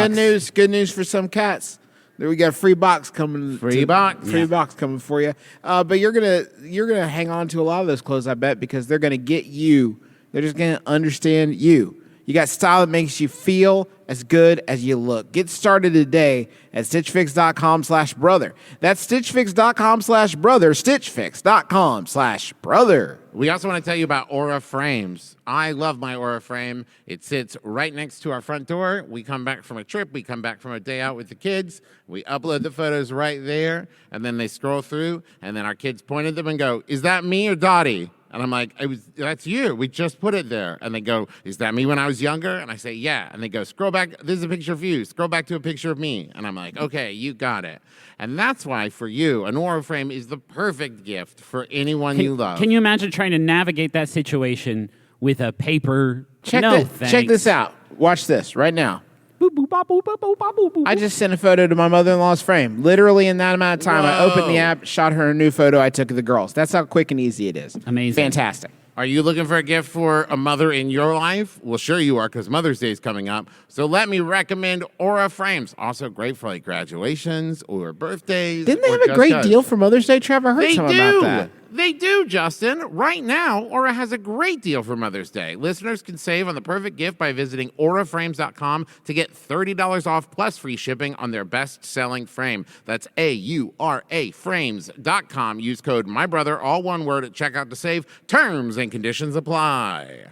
Good news for some cats. There we got a free box coming. Free box. Free box coming for you. But you're gonna hang on to a lot of those clothes, I bet, because they're gonna get you. They're just gonna understand you. You got style that makes you feel as good as you look. Get started today at stitchfix.com/brother. That's stitchfix.com/brother. Stitchfix.com/brother. We also want to tell you about Aura frames. I love my Aura frame. It sits right next to our front door. We come back from a trip. We come back from a day out with the kids. We upload the photos right there, and then they scroll through, and then our kids point at them and go, "Is that me or Dottie?" And I'm like, that's you. We just put it there. And they go, "Is that me when I was younger?" And I say, "Yeah." And they go, "Scroll back. This is a picture of you. Scroll back to a picture of me." And I'm like, "Okay, you got it." And that's why, for you, an Aura frame is the perfect gift for anyone you love. Can you imagine trying to navigate that situation with a paper? Check Thanks. this out. Watch this right now. Boop, boop, bop, boop, boop, boop, bop, boop, boop. I just sent a photo to my mother-in-law's frame. Literally in that amount of time, I opened the app, shot her a new photo I took of the girls. That's how quick and easy it is. Amazing. Fantastic. Are you looking for a gift for a mother in your life? Well, sure you are, because Mother's Day is coming up. So let me recommend Aura frames. Also great for like graduations or birthdays. Didn't they or have a just great us. deal for Mother's Day, Trevor? I heard They something do. about that. They do, Justin. Right now, Aura has a great deal for Mother's Day. Listeners can save on the perfect gift by visiting auraframes.com to get $30 off plus free shipping on their best-selling frame. That's AURA frames.com. Use code MYBROTHER, all one word, at checkout to save. Terms and conditions apply.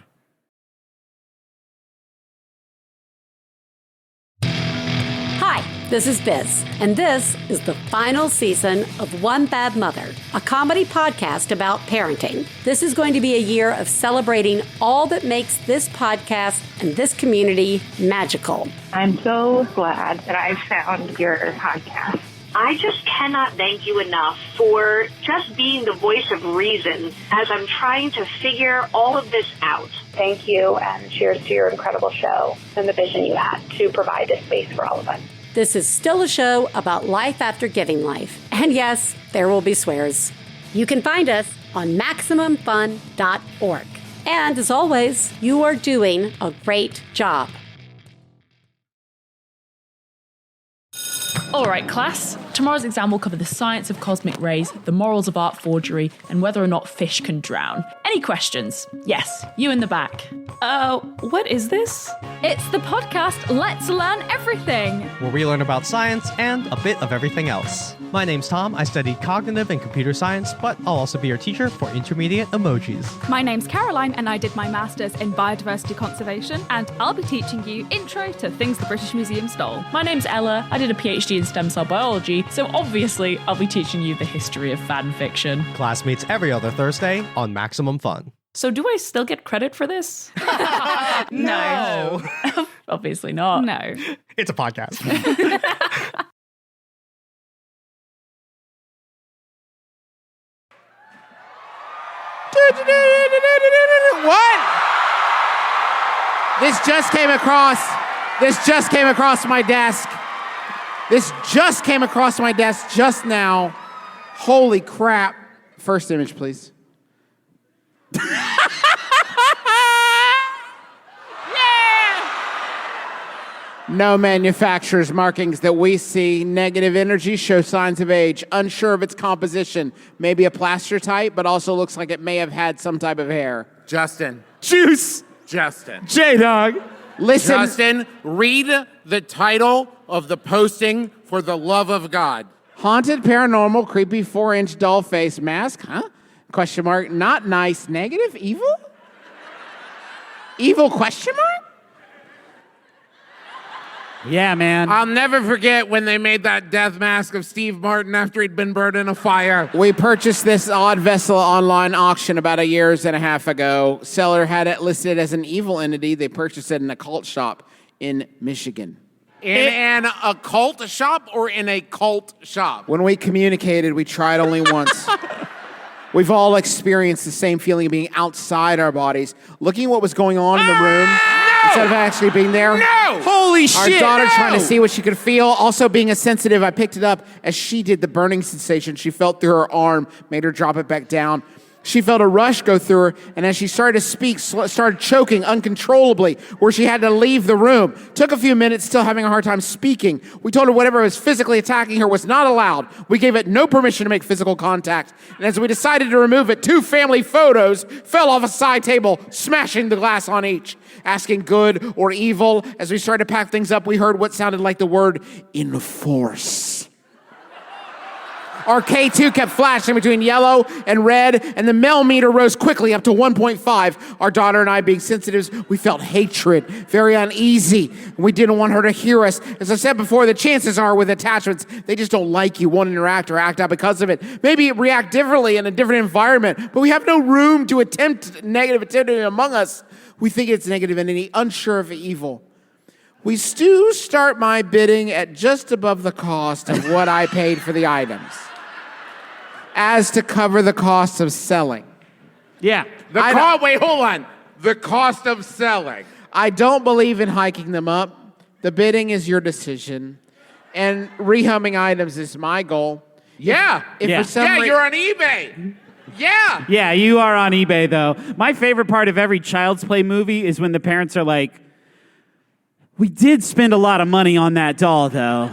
Hi, this is Biz, and this is the final season of One Bad Mother, a comedy podcast about parenting. This is going to be a year of celebrating all that makes this podcast and this community magical. I'm so glad that I found your podcast. I just cannot thank you enough for just being the voice of reason as I'm trying to figure all of this out. Thank you, and cheers to your incredible show and the vision you had to provide this space for all of us. This is still a show about life after giving life. And yes, there will be swears. You can find us on MaximumFun.org. And as always, you are doing a great job. All right, class. Tomorrow's exam will cover the science of cosmic rays, the morals of art forgery, and whether or not fish can drown. Any questions? Yes, you in the back. What is this? It's the podcast Let's Learn Everything, where we learn about science and a bit of everything else. My name's Tom. I study cognitive and computer science, but I'll also be your teacher for intermediate emojis. My name's Caroline, and I did my master's in biodiversity conservation, and I'll be teaching you intro to things the British Museum stole. My name's Ella. I did a PhD in stem cell biology, so obviously I'll be teaching you the history of fan fiction. Class meets every other Thursday on Maximum Fun. So do I still get credit for this? No. Obviously not. No. It's a podcast. What? This just came across my desk. This just came across my desk just now. Holy crap. First image, please. No manufacturer's markings that we see. Negative energy show signs of age. Unsure of its composition. Maybe a plaster type, but also looks like it may have had some type of hair. Justin. Juice. Justin. J-Dog. Listen. Justin, read the title of the posting for the love of God. Haunted, paranormal, creepy 4-inch doll face mask, huh? Question mark. Not nice, negative, evil? Evil question mark? Yeah, man. I'll never forget when they made that death mask of Steve Martin after he'd been burned in a fire. We purchased this odd vessel online auction about a year and a half ago. Seller had it listed as an evil entity. They purchased it in a cult shop in Michigan. In an occult shop or in a cult shop? When we communicated, we tried only once. We've all experienced the same feeling of being outside our bodies, looking at what was going on in the room instead of actually being there. No! Holy shit! Our daughter trying to see what she could feel. Also being a sensitive, I picked it up as she did. The burning sensation she felt through her arm made her drop it back down. She felt a rush go through her, and as she started to speak, started choking uncontrollably, where she had to leave the room. Took a few minutes, still having a hard time speaking. We told her whatever was physically attacking her was not allowed. We gave it no permission to make physical contact. And as we decided to remove it, 2 family photos fell off a side table, smashing the glass on each. Asking good or evil, as we started to pack things up, we heard what sounded like the word enforce. Our K2 kept flashing between yellow and red, and the mel meter rose quickly up to 1.5. Our daughter and I, being sensitives, we felt hatred, very uneasy. We didn't want her to hear us. As I said before, the chances are with attachments, they just don't like you, won't interact or act out because of it. Maybe react differently in a different environment, but we have no room to attempt negative activity among us. We think it's negative entity, unsure of evil. We do start my bidding at just above the cost of what I paid for the items, as to cover the cost of selling. Yeah. Wait, hold on. The cost of selling. I don't believe in hiking them up. The bidding is your decision. And rehumming items is my goal. Yeah. For some You're on eBay. Yeah. Yeah, you are on eBay, though. My favorite part of every Child's Play movie is when the parents are like, we did spend a lot of money on that doll, though.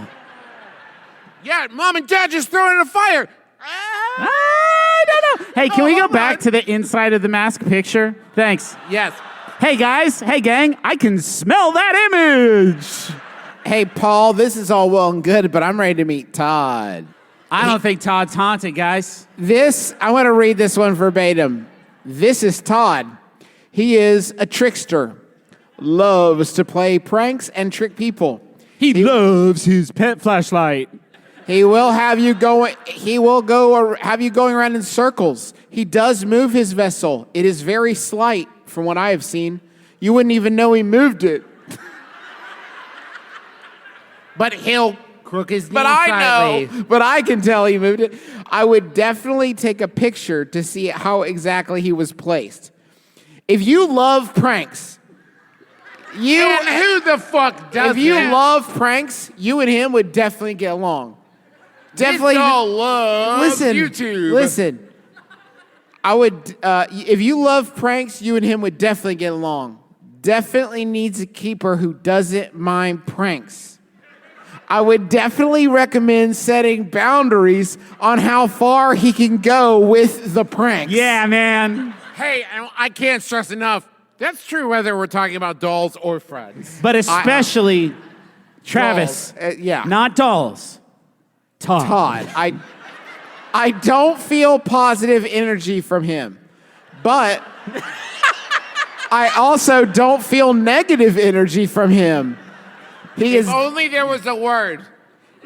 Yeah, Mom and Dad just threw it in a fire. I don't know. Hey, can we go back to the inside of the mask picture? Thanks. Yes. Hey, guys. Hey, gang. I can smell that image. Hey, Paul, this is all well and good, but I'm ready to meet Todd. I don't think Todd's haunted, guys. I want to read this one verbatim. This is Todd. He is a trickster. Loves to play pranks and trick people. He loves his pet flashlight. He will have you going. Have you going around in circles. He does move his vessel. It is very slight, from what I have seen. You wouldn't even know he moved it. But he'll crook his knee But I slightly. know. But I can tell he moved it. I would definitely take a picture to see how exactly he was placed. If you love pranks, And who the fuck does if you that? love pranks, you and him would definitely get along. Definitely. This all loves YouTube. Listen. I would. If you love pranks, you and him would definitely get along. Definitely needs a keeper who doesn't mind pranks. I would definitely recommend setting boundaries on how far he can go with the pranks. Yeah, man. Hey, I can't stress enough. That's true whether we're talking about dolls or friends. But especially Travis. Yeah. Not dolls. Todd. I don't feel positive energy from him. But I also don't feel negative energy from him. If only there was a word.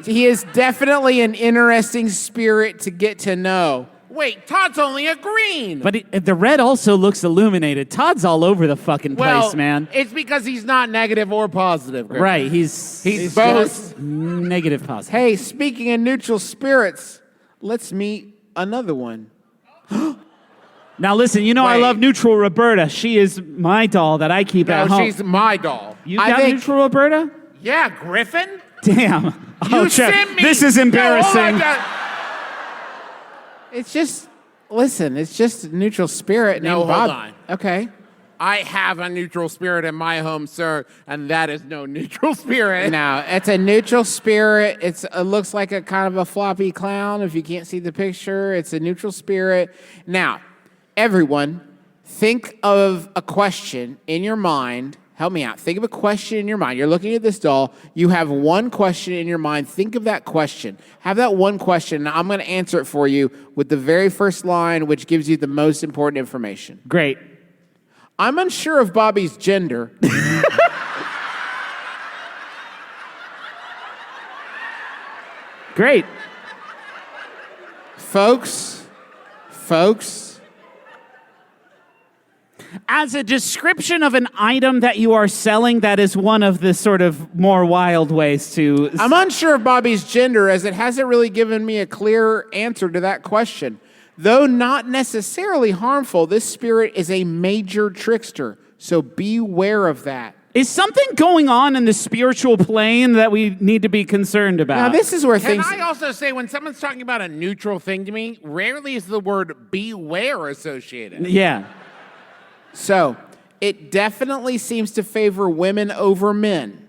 He is definitely an interesting spirit to get to know. Wait, Todd's only a green. But the red also looks illuminated. Todd's all over the fucking place, man. It's because he's not negative or positive. Griffin. Right, he's both. Negative positive. Hey, speaking of neutral spirits, let's meet another one. Now listen, I love neutral Roberta. She is my doll that I keep at home. No, she's my doll. You got neutral Roberta? Yeah, Griffin. Damn. You sent me. This is embarrassing. It's just neutral spirit. No, named Bob. hold on. Okay. I have a neutral spirit in my home, sir, and that is no neutral spirit. Now, it's a neutral spirit. It looks like a kind of a floppy clown. If you can't see the picture, it's a neutral spirit. Now, everyone, think of a question in your mind Help me out. Think of a question in your mind. You're looking at this doll. You have one question in your mind. Think of that question. Have that one question. Now I'm going to answer it for you with the very first line, which gives you the most important information. Great. I'm unsure of Bobby's gender. Great. Folks. As a description of an item that you are selling, that is one of the sort of more wild ways to... I'm unsure of Bobby's gender, as it hasn't really given me a clear answer to that question. Though not necessarily harmful, this spirit is a major trickster, so beware of that. Is something going on in the spiritual plane that we need to be concerned about? Now, this is where Can things... I also say, when someone's talking about a neutral thing to me, rarely is the word beware associated. Yeah. So, it definitely seems to favor women over men.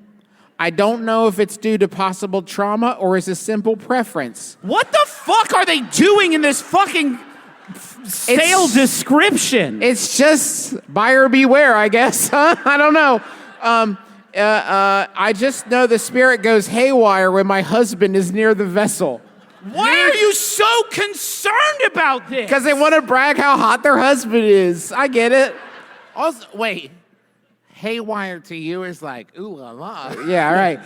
I don't know if it's due to possible trauma or is a simple preference. What the fuck are they doing in this fucking sale description? It's just buyer beware, I guess. I don't know. I just know the spirit goes haywire when my husband is near the vessel. Why are you so concerned about this? Because they want to brag how hot their husband is. I get it. Also, wait. Haywire to you is like, ooh la la. Yeah, all right.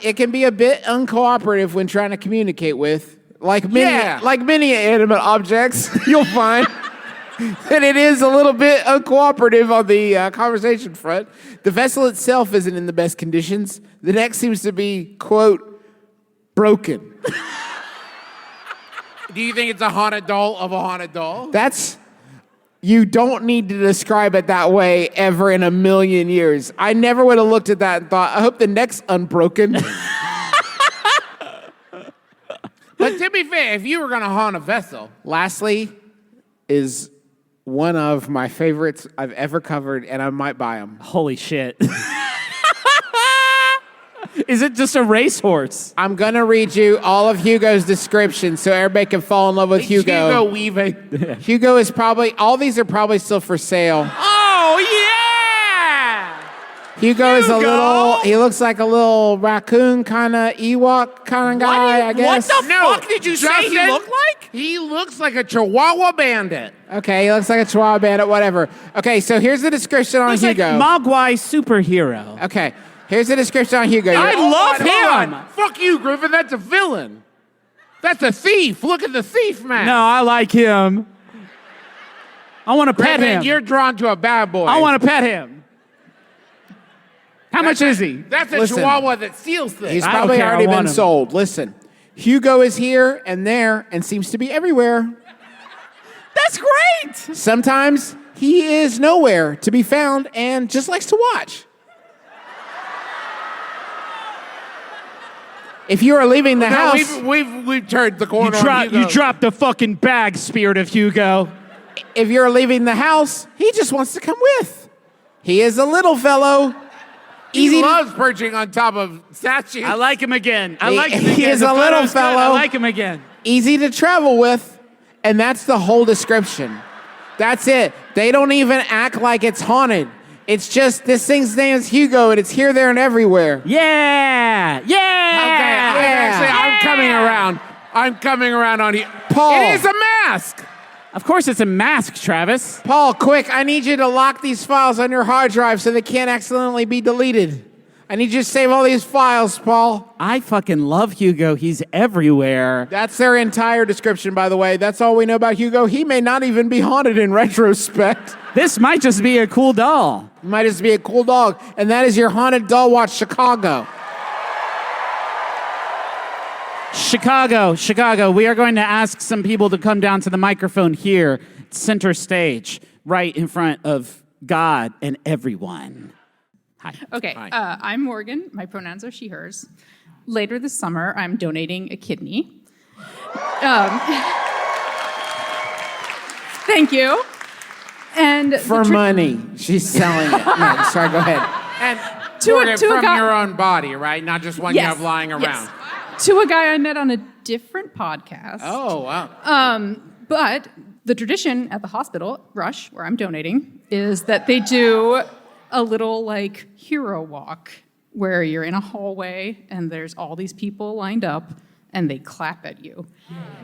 It can be a bit uncooperative when trying to communicate with, like many inanimate objects. You'll find that it is a little bit uncooperative on the conversation front. The vessel itself isn't in the best conditions. The neck seems to be, quote, broken. Do you think it's a haunted doll of a haunted doll? You don't need to describe it that way ever in a million years. I never would have looked at that and thought, I hope the neck's unbroken. But to be fair, if you were going to haunt a vessel... Lastly is one of my favorites I've ever covered, and I might buy them. Holy shit. Is it just a racehorse? I'm going to read you all of Hugo's description so everybody can fall in love with Hugo. Hugo weaving. Hugo is all these are probably still for sale. Oh, yeah! Hugo is he looks like a little raccoon kind of Ewok kind of guy, I guess. What the fuck did you say he looked like? He looks like a Chihuahua bandit. Okay, he looks like a Chihuahua bandit, whatever. Okay, so here's the description on Hugo. Like Mogwai superhero. Okay. Here's the description on Hugo. I love him. Fuck you, Griffin. That's a villain. That's a thief. Look at the thief, man. No, I like him. I want to pet him. You're drawn to a bad boy. I want to pet him. How much is he? That's a Chihuahua that steals things. He's probably already been sold. Listen, Hugo is here and there and seems to be everywhere. That's great. Sometimes he is nowhere to be found and just likes to watch. If you are leaving the house... We've turned the corner on Hugo. You dropped the fucking bag, spirit of Hugo. If you're leaving the house, he just wants to come with. He is a little fellow. He loves perching on top of statues. I like him again. He is a little fellow. I like him again. Easy to travel with, and that's the whole description. That's it. They don't even act like it's haunted. It's just, this thing's name is Hugo, and it's here, there, and everywhere. Yeah! Yeah! Okay, I'm coming around. I'm coming around on here. Paul. It is a mask! Of course it's a mask, Travis. Paul, quick, I need you to lock these files on your hard drive so they can't accidentally be deleted. I need you to save all these files, Paul. I fucking love Hugo. He's everywhere. That's their entire description, by the way. That's all we know about Hugo. He may not even be haunted in retrospect. This might just be a cool doll. Might just be a cool dog. And that is your Haunted Doll Watch Chicago. Chicago. We are going to ask some people to come down to the microphone here, center stage, right in front of God and everyone. Hi. Okay, Hi. I'm Morgan. My pronouns are she, hers. Later this summer, I'm donating a kidney. Thank you. And for money. She's selling it. No, sorry, go ahead. And to from a guy, your own body, right? Not just one you have lying around. Yes. To a guy I met on a different podcast. Oh, wow. But the tradition at the hospital, Rush, where I'm donating, is that they do a little like hero walk where you're in a hallway and there's all these people lined up and they clap at you.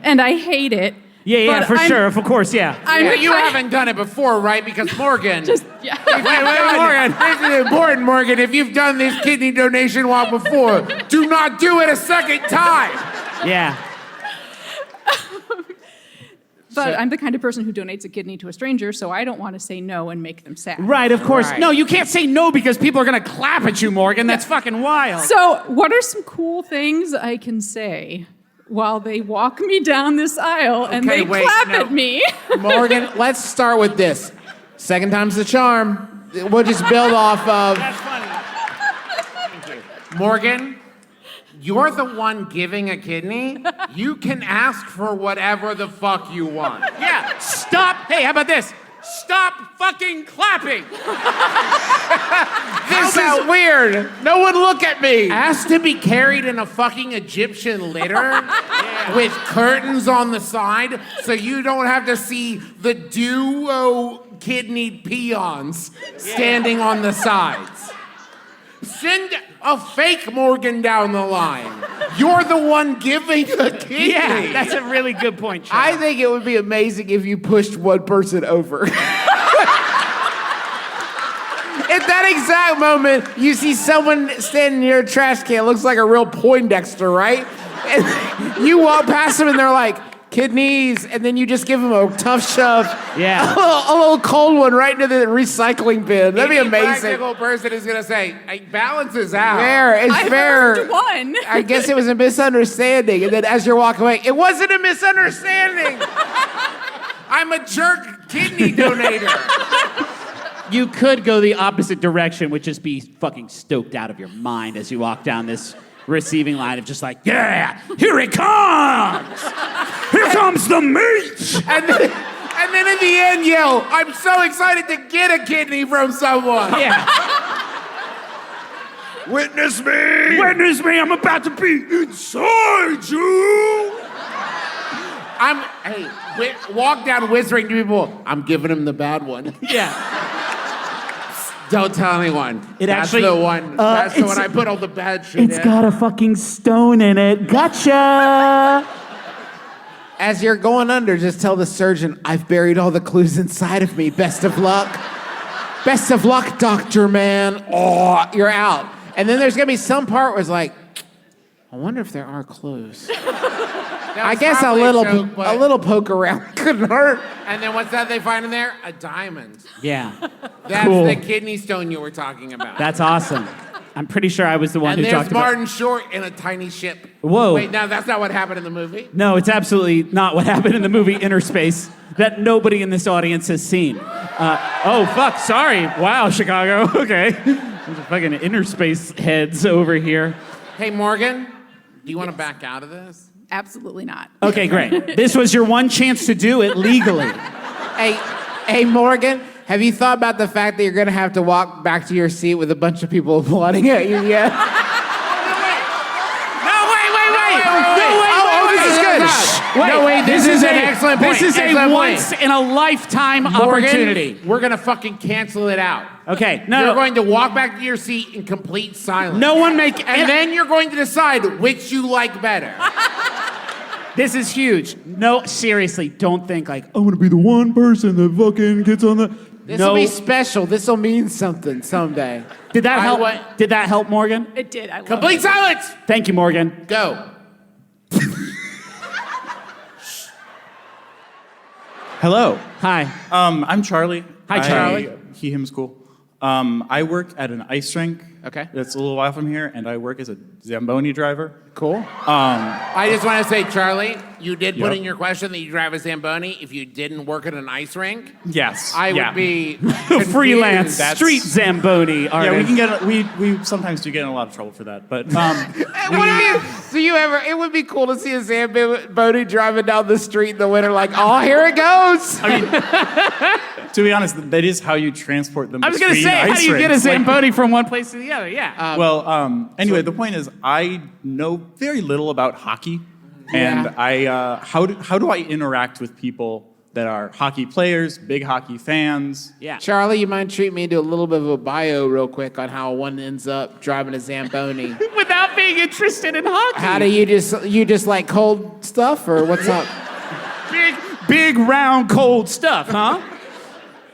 And I hate it. Yeah, for sure, of course, yeah. You haven't done it before, right? Because Morgan. Wait, Morgan. This is important, Morgan. If you've done this kidney donation walk before, do not do it a second time. Yeah. But I'm the kind of person who donates a kidney to a stranger, so I don't want to say no and make them sad. Right, of course. Right. No, you can't say no because people are going to clap at you, Morgan. That's fucking wild. So, what are some cool things I can say while they walk me down this aisle and they clap at me? Morgan, let's start with this. Second time's the charm. We'll just build off of. That's funny. Thank you. Morgan, you're the one giving a kidney. You can ask for whatever the fuck you want. Yeah, stop. Hey, how about this? Stop fucking clapping. This is weird. No one look at me. Asked to be carried in a fucking Egyptian litter with curtains on the side so you don't have to see the duo kidneyed peons standing on the sides. Send a fake Morgan down the line. You're the one giving a kidney. Yeah, that's a really good point, Chuck. I think it would be amazing if you pushed one person over. At that exact moment, you see someone standing near a trash can, looks like a real Poindexter, right? And you walk past them and they're like, kidneys, and then you just give them a tough shove. Yeah. A little cold one right into the recycling bin. That'd be Any amazing. practical person is gonna say, balance is out. Fair, it's I fair. heard one. I guess it was a misunderstanding, and then as you're walking away, it wasn't a misunderstanding. I'm a jerk kidney donator. You could go the opposite direction, which just be fucking stoked out of your mind as you walk down this receiving line of just like, yeah, here it comes! Here comes the meat! And then at the end, yell, I'm so excited to get a kidney from someone. Yeah. Witness me! Witness me, I'm about to be inside you! Walk down whispering to people, I'm giving him the bad one. Yeah. Don't tell anyone. That's actually- the one. That's the one I put all the bad shit in. It's got a fucking stone in it. Gotcha! As you're going under, just tell the surgeon, I've buried all the clues inside of me. Best of luck. Best of luck, doctor man. Oh, you're out. And then there's gonna be some part where it's like, I wonder if there are clues. I guess a little poke around couldn't hurt. And then what's that they find in there? A diamond. Yeah. That's Cool. the kidney stone you were talking about. That's awesome. I'm pretty sure I was the one and who there's talked about. Martin Short in a tiny ship. Whoa. Wait, no, that's not what happened in the movie. No, it's absolutely not what happened in the movie Inner Space that nobody in this audience has seen. Oh, fuck, sorry. Wow, Chicago. Okay. There's fucking Inner Space heads over here. Hey, Morgan, do you want to back out of this? Absolutely not. Okay, great. This was your one chance to do it legally. Hey, Morgan, have you thought about the fact that you're gonna have to walk back to your seat with a bunch of people applauding at you yet? No, wait. Oh, this is good. Wait, no, wait, this is an excellent point. This is Excellent a point. once-in-a-lifetime Morgan, opportunity. we're going to fucking cancel it out. Okay, You're going to walk back to your seat in complete silence. No one make... And then you're going to decide which you like better. This is huge. No, seriously, don't think like, I'm gonna be the one person that fucking gets on the... This'll be special. This'll mean something someday. Did that help? Did that help, Morgan? It did. I love Complete it. silence! Thank you, Morgan. Go. Hello. Hi. I'm Charlie. Hi, Charlie. He, him school. I work at an ice rink. Okay. That's a little while from here, and I work as a Zamboni driver. Cool. I just want to say, Charlie, you did put Yep. in your question that you drive a Zamboni if you didn't work at an ice rink. Yes. I yeah. would be Freelance confused. street Zamboni Yeah, artist. we can get we sometimes do get in a lot of trouble for that, but Do you ever? It would be cool to see a Zamboni driving down the street in the winter, like, oh, here it goes. I mean, to be honest, that is how you transport them. I was gonna between say, how ice do you get a rinks. Like, Zamboni from one place to the other? Yeah. Anyway, the point is, I know very little about hockey, and I how do I interact with people that are hockey players, big hockey fans. Yeah. Charlie, you mind treating me to a little bit of a bio real quick on how one ends up driving a Zamboni? Without being interested in hockey. How do you just like cold stuff, or what's up? Big round cold stuff, huh?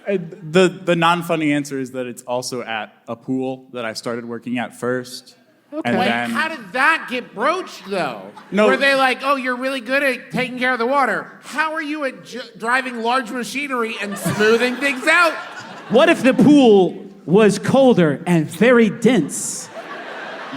The non-funny answer is that it's also at a pool that I started working at first. Okay. And Wait, then, How did that get broached, though? No. Were they like, oh, you're really good at taking care of the water? How are you at driving large machinery and smoothing things out? What if the pool was colder and very dense?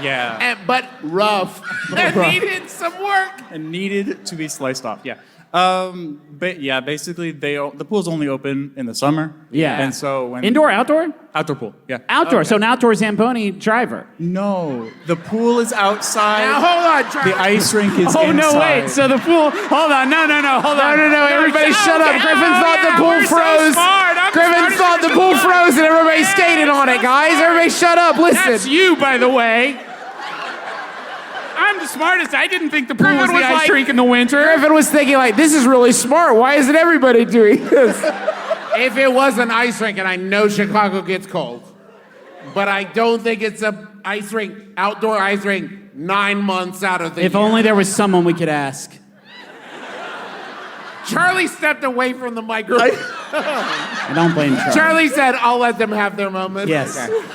yeah. But rough. That needed some work. And needed to be sliced off. Yeah. But yeah, basically the pool's only open in the summer. Yeah. And so when Indoor, outdoor? outdoor pool. Yeah. Outdoor, so an outdoor Zamboni driver. No, the pool is outside. Now, hold on, Charlie. The ice rink is Oh, inside. no, wait, so the pool, hold on, no, hold on. No, everybody shut up. Griffin thought the pool froze. Griffin thought the pool froze and everybody skated on it, guys. Everybody shut up, listen. That's you, by the way. I'm the smartest. I didn't think the pool was the ice rink in the winter. Griffin was thinking like, this is really smart. Why isn't everybody doing this? If it was an ice rink, and I know Chicago gets cold, but I don't think it's a ice rink, outdoor ice rink, 9 months out of the If year. only there was someone we could ask. Charlie stepped away from the microphone. I don't blame Charlie. Charlie said, I'll let them have their moment. Yes. Okay.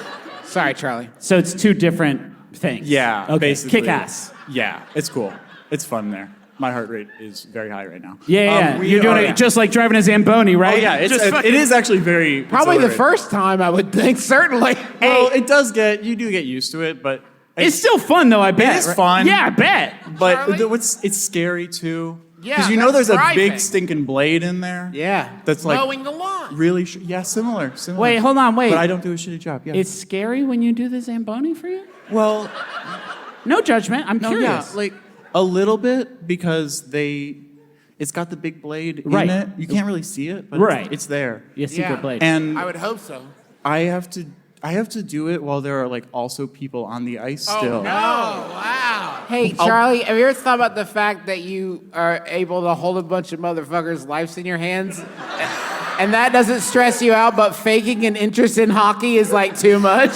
Sorry, Charlie. So it's two different things. Yeah, Okay. basically. Kick ass. Yeah, it's cool. It's fun there. My heart rate is very high right now. Yeah. We You're doing are- it just like driving a Zamboni, right? Oh yeah, it is actually very Probably the exhilarating. first time, I would think, certainly. Well, you do get used to it, but It's still fun though, I bet. It is fun. Yeah, I bet. But Charlie? it's scary too. Yeah, because you know that's there's a driving. big stinking blade in there. Yeah. That's like Mowing the lawn. really similar. Wait, hold on, wait. But I don't do a shitty job. Yeah. It's scary when you do the Zamboni for you? well, No judgment. I'm no, curious. yeah, like a little bit because it's got the big blade Right. in it. You can't really see it, but Right. it's there. Yeah, secret blade. And I would hope so. I have to do it while there are like also people on the ice still. Oh, wow. Hey, Charlie, have you ever thought about the fact that you are able to hold a bunch of motherfuckers' lives in your hands? And that doesn't stress you out, but faking an interest in hockey is like too much?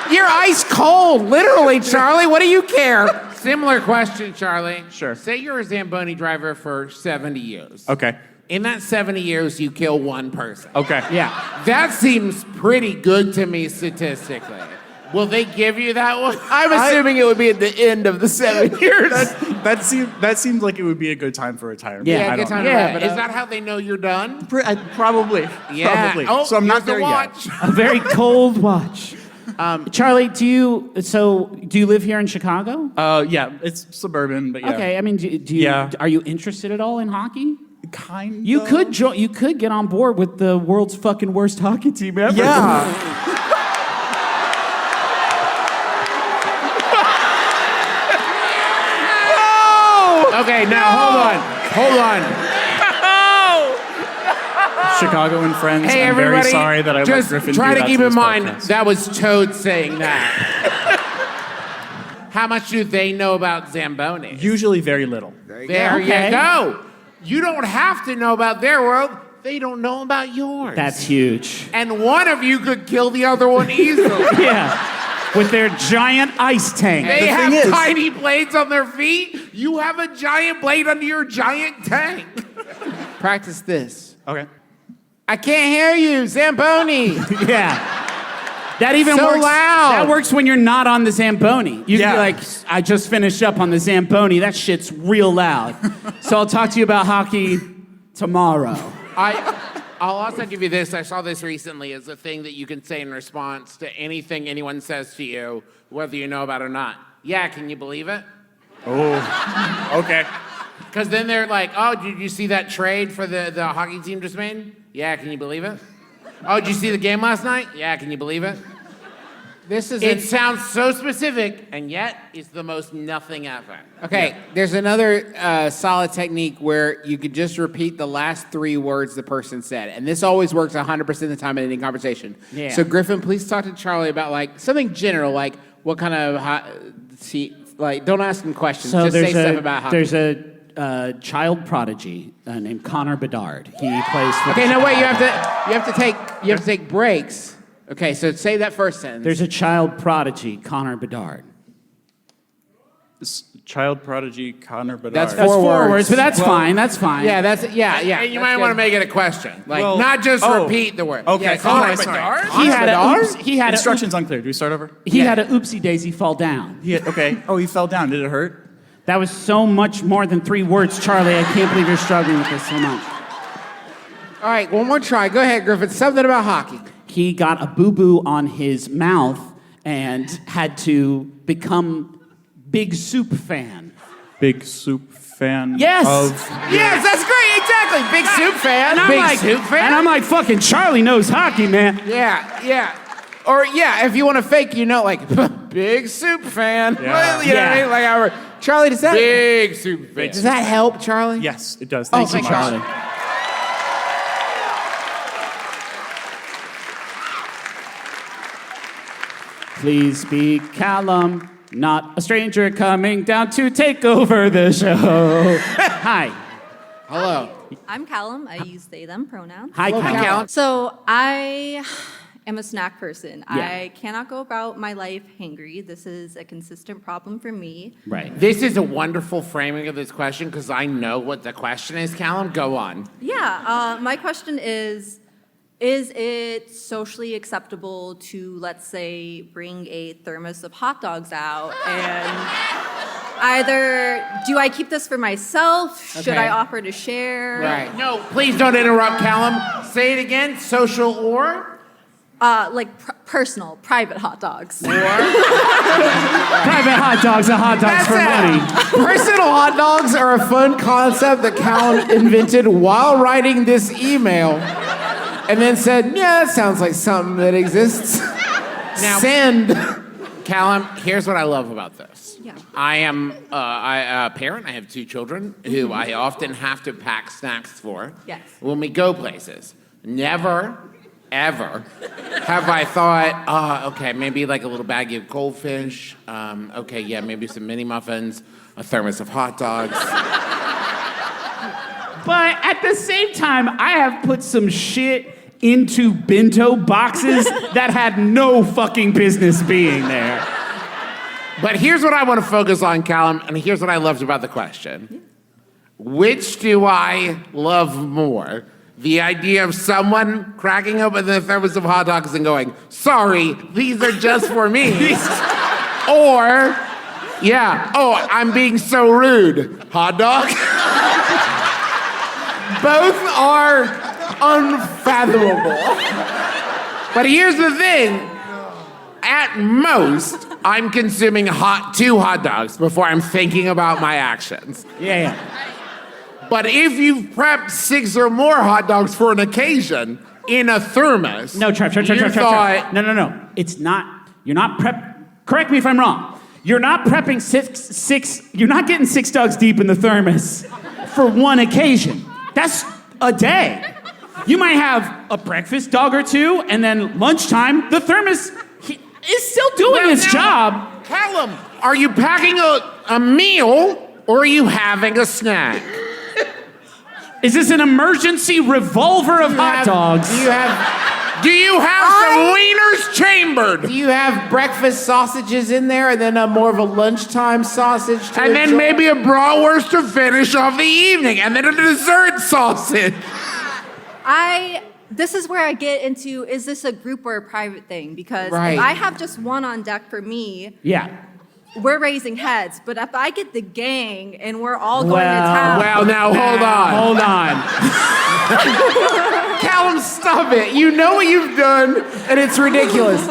You're ice cold, literally, Charlie. What do you care? Similar question, Charlie. Sure. Say you're a Zamboni driver for 70 years. Okay. In that 70 years, you kill one person. Okay. Yeah. That seems pretty good to me statistically. Will they give you that one? I'm assuming it would be at the end of the 7 years. That seems like it would be a good time for retirement. Yeah, I good don't time know. to wrap it Is up. that how they know you're done? Probably. Yeah. Probably. Oh, So I'm not here's the there yet. watch. A very cold watch. Charlie, do you live here in Chicago? Yeah, it's suburban, but yeah. Okay, I mean, do you, Yeah. are you interested at all in hockey? Kind You of. could you could get on board with the world's fucking worst hockey team ever. Yeah. Okay, now hold on. Chicago and friends. Hey, I'm everybody. very sorry that I let just Griffin try do to that keep this in mind podcast. that was Toad saying that. How much do they know about Zamboni? Usually very little. There Okay. you go. You don't have to know about their world. They don't know about yours. That's huge. And one of you could kill the other one easily. Yeah. With their giant ice tank. They The have thing is- tiny blades on their feet. You have a giant blade under your giant tank. Practice this. Okay. I can't hear you, Zamboni. Yeah. That even So works. loud. That works when you're not on the Zamboni. You can Yeah. be like, I just finished up on the Zamboni. That shit's real loud. So I'll talk to you about hockey tomorrow. I'll also give you this. I saw this recently as a thing that you can say in response to anything anyone says to you, whether you know about it or not. Yeah, can you believe it? Oh. Okay. Because then they're like, oh, did you see that trade for the hockey team just made? Yeah, can you believe it? Oh, did you see the game last night? Yeah, can you believe it? It sounds so specific, and yet it's the most nothing ever. Okay, there's another solid technique where you could just repeat the last 3 words the person said. And this always works 100% of the time in any conversation. Yeah. So Griffin, please talk to Charlie about like something general, like what kind of, don't ask him questions, So just say there's stuff about hockey. there's child prodigy named Connor Bedard. He plays for. Okay, no wait. You have to take breaks. Okay, so say that first sentence. There's a child prodigy, Connor Bedard. This child prodigy Connor Bedard. That's four words, but that's fine. That's fine. Yeah, yeah. And you might want to make it a question. Like, Well, not just repeat the word. Okay, Yeah, Connor Bedard? He had Instructions unclear. Do we start over? He had a oopsie daisy fall down. Okay. Oh, he fell down. Did it hurt? That was so much more than 3 words, Charlie. I can't believe you're struggling with this so much. All right, one more try. Go ahead, Griffin. Something about hockey. He got a boo-boo on his mouth and had to become Big Soup fan. Big Soup fan. Yes. Yes, that's great. Exactly. Big Soup fan. Soup fan. And I'm like, fucking Charlie knows hockey, man. Yeah. Or if you want to fake, like Big Soup fan. Yeah. Well, you know what I mean? Like Charlie, does that Big Soup fan. Does that help, Charlie? Yes, it does. Thank you, thank Charlie. God. Please be Callum, not a stranger coming down to take over the show. Hi. Hello. I'm Callum. I use they, them pronouns. Hi, Callum. So I am a snack person. Yeah. I cannot go about my life hangry. This is a consistent problem for me. Right. This is a wonderful framing of this question because I know what the question is, Callum. Go on. Yeah. My question is it socially acceptable to, let's say, bring a thermos of hot dogs out and either do I keep this for myself? Should I offer to share? Right. No, please don't interrupt, Callum. Say it again. Social or? Personal, private hot dogs. Private hot dogs are hot dogs for money. Personal hot dogs are a fun concept that Callum invented while writing this email. And then said, yeah, that sounds like something that exists. Now, Send. Callum, here's what I love about this. Yeah. I am a parent. I have 2 children who I often have to pack snacks for Yes. when we go places. Never, ever have I thought, okay, maybe like a little baggie of goldfish. Okay, yeah, maybe some mini muffins, a thermos of hot dogs. But at the same time, I have put some shit into bento boxes that had no fucking business being there. But here's what I want to focus on, Callum, and here's what I loved about the question. Which do I love more? The idea of someone cracking open the thermos of hot dogs and going, sorry, these are just for me. Or, I'm being so rude. Hot dog? Both are unfathomable. But here's the thing. At most, I'm consuming 2 hot dogs before I'm thinking about my actions. Yeah. But if you've prepped 6 or more hot dogs for an occasion in a thermos, No, Trev. No. It's not. You're not correct me if I'm wrong. You're not prepping six. You're not getting 6 dogs deep in the thermos for one occasion. That's a day. You might have a breakfast dog or 2, and then lunchtime, the thermos is still doing its job. Callum, are you packing a meal or are you having a snack? Is this an emergency revolver of hot dogs? Do you have some wieners chambered? Do you have breakfast sausages in there and then more of a lunchtime sausage? And then maybe a bratwurst to finish off the evening, and then a dessert sausage. This is where I get into, is this a group or a private thing? Because Right. if I have just one on deck for me, Yeah. we're raising heads. But if I get the gang and we're all going to town. Well, now hold on. Callum, stop it. You know what you've done, and it's ridiculous.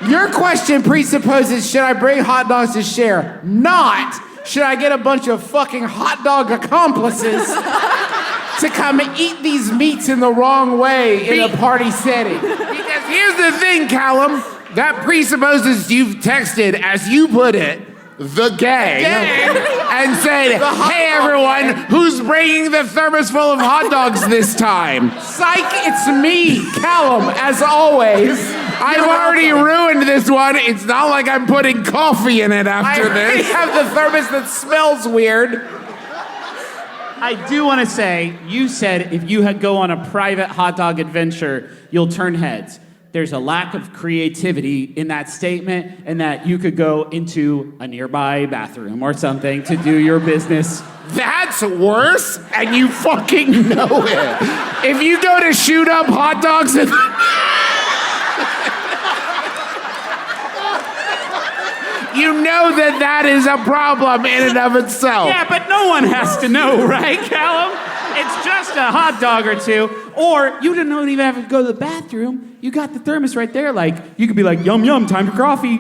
Your question presupposes, should I bring hot dogs to share? Not, should I get a bunch of fucking hot dog accomplices to come and eat these meats in the wrong way in a party setting? Because here's the thing, Callum. That presupposes you've texted, as you put it, the gang, and said, hey, everyone, who's bringing the thermos full of hot dogs this time? Psych, it's me, Callum, as always. I've already ruined this one. It's not like I'm putting coffee in it after I this. have the thermos that smells weird. I do want to say, you said if you go on a private hot dog adventure, you'll turn heads. There's a lack of creativity in that statement, and that you could go into a nearby bathroom or something to do your business. That's worse, and you fucking know it. If you go to shoot up hot dogs and you know that is a problem in and of itself. Yeah, but no one has to know, right, Callum? It's just a hot dog or two. Or you don't even have to go to the bathroom. You got the thermos right there. Like, you could be like, yum, yum, time for coffee.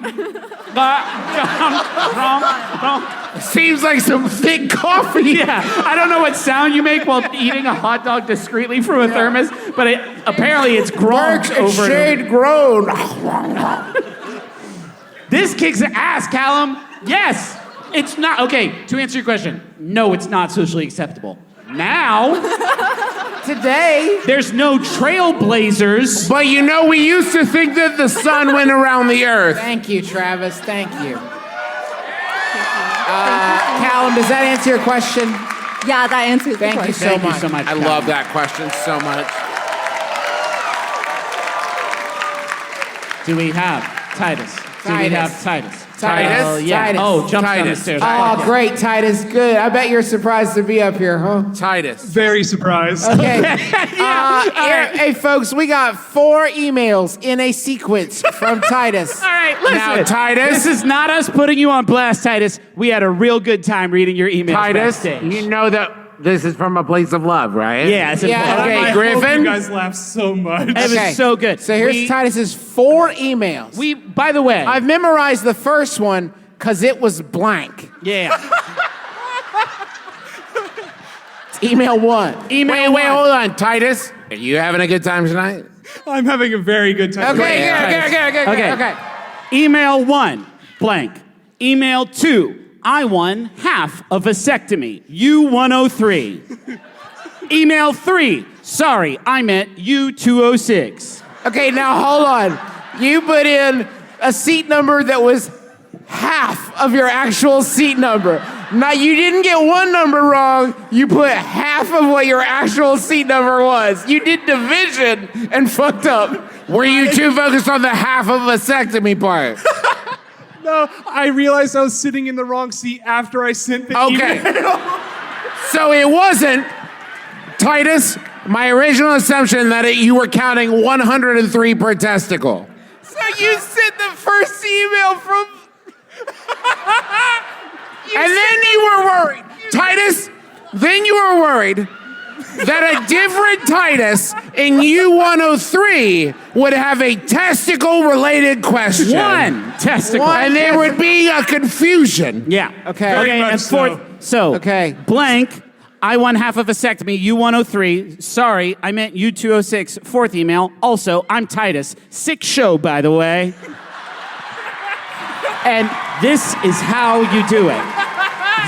Seems like some thick coffee. Yeah, I don't know what sound you make while eating a hot dog discreetly from a thermos, but apparently it's groaned over. It's shade grown. This kicks ass, Callum. Yes, it's not. Okay, to answer your question, no, it's not socially acceptable. Now, today, there's no trailblazers. But you know, we used to think that the sun went around the earth. Thank you, Travis. Thank you. Callum, does that answer your question? Yeah, that answers the Thank question. you so Thank much. you so much. I love that question so much. Do we have Titus? Do we have Titus? Titus? Yeah. Titus. Oh, jumps down the Titus. stairs. Oh, great, Titus. Good. I bet you're surprised to be up here, huh? Titus. Very surprised. Okay. Hey, folks, we got 4 emails in a sequence from Titus. All right, listen. Now, Titus. This is not us putting you on blast, Titus. We had a real good time reading your emails Titus, backstage. you know that this is from a place of love, right? Yeah, it's important. Okay, I Griffin. hope you guys laughed so much. It was so good. So here's Titus's 4 emails. By the way, I've memorized the first one because it was blank. Yeah. It's email 1. Wait, hold on, Titus. Are you having a good time tonight? I'm having a very good time. Okay. Email 1, blank. Email 2, I won half a vasectomy, U103. Email 3, sorry, I meant U206. Okay, now hold on. You put in a seat number that was half of your actual seat number. Now, you didn't get one number wrong. You put half of what your actual seat number was. You did division and fucked up. Were you too focused on the half of vasectomy part? No, I realized I was sitting in the wrong seat after I sent the Okay. email. So it wasn't, Titus, my original assumption that you were counting 103 per testicle. So you sent the first email from... And then you were worried. Titus, then you were worried that a different Titus in U103 would have a testicle-related question. One testicle. And there would be a confusion. Yeah. Okay. Very much and fourth, so Okay. blank, I won half a vasectomy, U103. Sorry, I meant U206. 4th email. Also, I'm Titus. Sick show, by the way. And this is how you do it.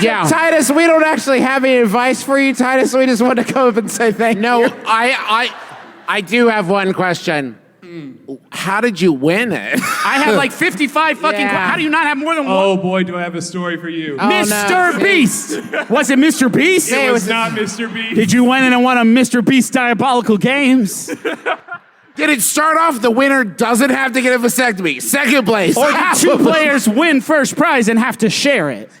Yeah. Titus, we don't actually have any advice for you, Titus. We just want to come up and say thank you. No, I do have one question. How did you win it? I have like 55 fucking... Yeah. How do you not have more than one? Oh boy, do I have a story for you. Oh, Mr. no. Beast! Was it Mr. Beast? It was not Mr. Beast. Did you win and won a Mr. Beast Diabolical Games? Did it start off the winner doesn't have to get a vasectomy? Second place. Or did 2 players win first prize and have to share it?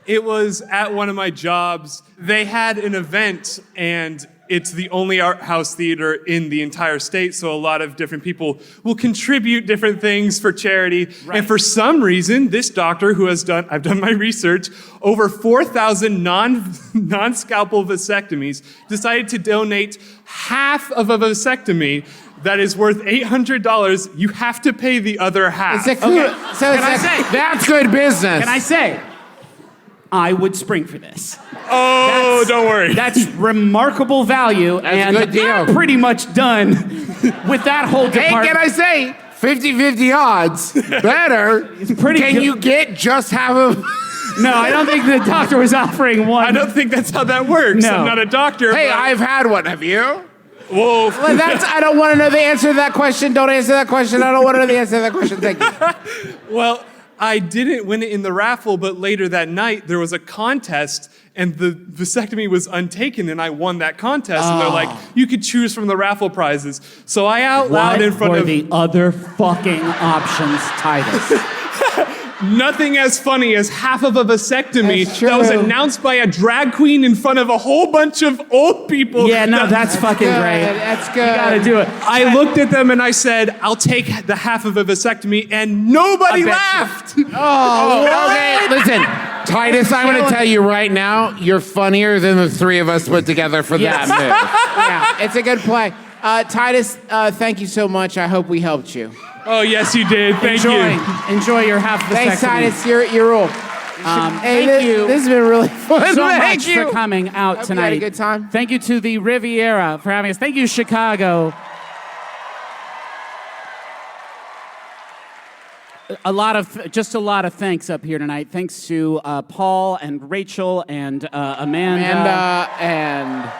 It was at one of my jobs. They had an event, and it's the only art house theater in the entire state, so a lot of different people will contribute different things for charity. Right. And for some reason, this doctor who has done, I've done my research, over 4,000 non-scalpel vasectomies, decided to donate half of a vasectomy that is worth $800. You have to pay the other half. It's a cool, Okay. so Can I say? That's good business. Can I say? I would spring for this. Oh, don't worry. That's remarkable value, That's a and good deal. I'm pretty much done with that whole Hey, department. can I say 50-50 odds? Better. It's pretty Can good. you get just half of... No, I don't think the doctor was offering one. I don't think that's how that works. No. I'm not a doctor. Hey, but- I've had one. Have you? Whoa. Well, I don't want to know the answer to that question. Don't answer that question. I don't want to know the answer to that question. Thank you. Well, I didn't win it in the raffle, but later that night there was a contest and the vasectomy was untaken and I won that contest. And they're like, you could choose from the raffle prizes. So I out loud in front What of... were the other fucking options, Titus? Nothing as funny as half of a vasectomy That's true. that was announced by a drag queen in front of a whole bunch of old people. Yeah, no, that's fucking good. great. That's good. You gotta do it. I looked at them and I said, I'll take the half of a vasectomy, and nobody laughed. Okay, listen, Titus, I'm going to tell you right now, you're funnier than the three of us put together for Yes. that move. Yeah, it's a good play. Titus, thank you so much. I hope we helped you. Oh, yes, you did. Thank you. Enjoy your half vasectomy. Thanks, Titus. You're rule. Thank you. This has been really fun. So Thank much you. for coming out Hope you tonight. had a good time. Thank you to the Riviera for having us. Thank you, Chicago. A lot of thanks up here tonight. Thanks to Paul and Rachel and Amanda and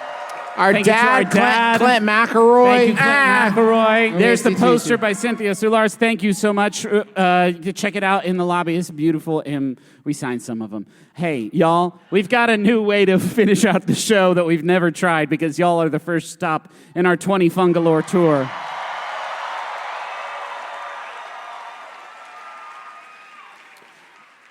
our Thank you to our dad, Clint McElroy. Thank you, Clint McElroy. There's the Yes, you poster too. by Cynthia Soulars. Thank you so much. Check it out in the lobby. It's beautiful, and we signed some of them. Hey, y'all, we've got a new way to finish out the show that we've never tried because y'all are the first stop in our 20 Fungalore tour.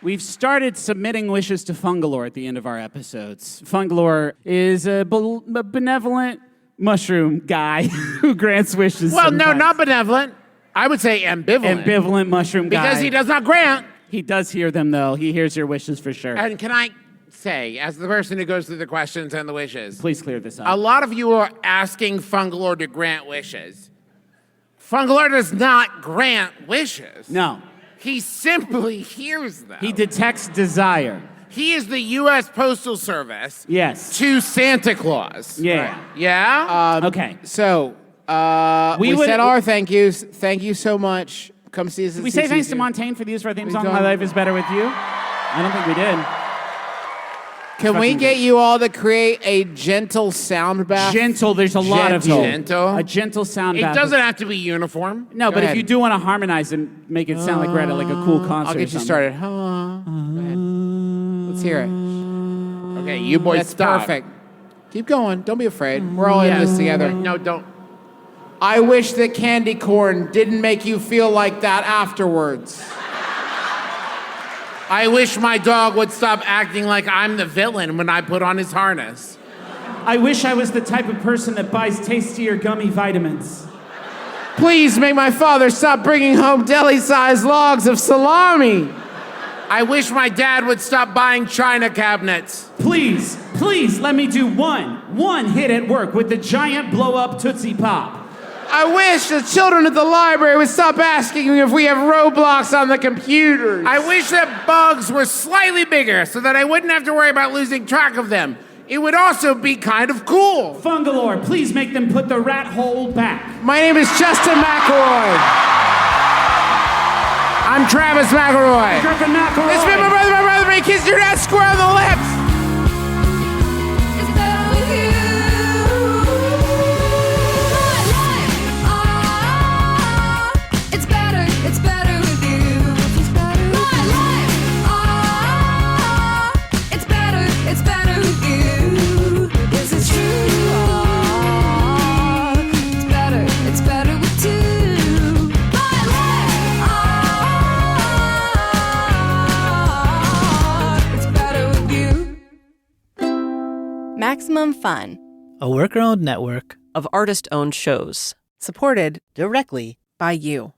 We've started submitting wishes to Fungalore at the end of our episodes. Fungalore is a benevolent mushroom guy who grants wishes. Well, no, sometimes. not benevolent. I would say ambivalent. Ambivalent mushroom guy. Because he does not grant. He does hear them, though. He hears your wishes for sure. And can I say, as the person who goes through the questions and the wishes, Please clear this up. a lot of you are asking Fungalore to grant wishes. Fungalore does not grant wishes. No. He simply hears them. He detects desire. He is the U.S. Postal Service. Yes. To Santa Claus. Yeah. Yeah? Okay. So, we said our thank yous. Thank you so much. Come see us at Did we say thanks CCC. to Montaigne for the use of our theme We song, don't. My Life is Better With You? I don't think we did. Can we Fucking get good. you all to create a gentle sound bath? Gentle, there's a lot of you. Gentle? A gentle sound It bath. doesn't have to be uniform. No, Go but ahead. if you do want to harmonize and make it sound like we're at like a cool concert. I'll or get you something. started. Go ahead. Let's hear it. Okay, you boys That's stop. perfect. Keep going. Don't be afraid. We're all in this together. No, don't. I wish that candy corn didn't make you feel like that afterwards. I wish my dog would stop acting like I'm the villain when I put on his harness. I wish I was the type of person that buys tastier gummy vitamins. Please make my father stop bringing home deli-sized logs of salami. I wish my dad would stop buying china cabinets. Please let me do one hit at work with the giant blow-up Tootsie Pop. I wish the children at the library would stop asking if we have Roblox on the computers. I wish that bugs were slightly bigger so that I wouldn't have to worry about losing track of them. It would also be kind of cool. Fungalore, please make them put the rat hole back. My name is Justin McElroy. I'm Travis McElroy. Griffin McElroy. It's been my brother, he kissed your dad square on the lips. It's better with you. It's better with you. My life, it's better with you. This is true. It's better with two. My life, it's better with you. Maximum Fun, A worker-owned network of artist-owned shows. supported directly By you.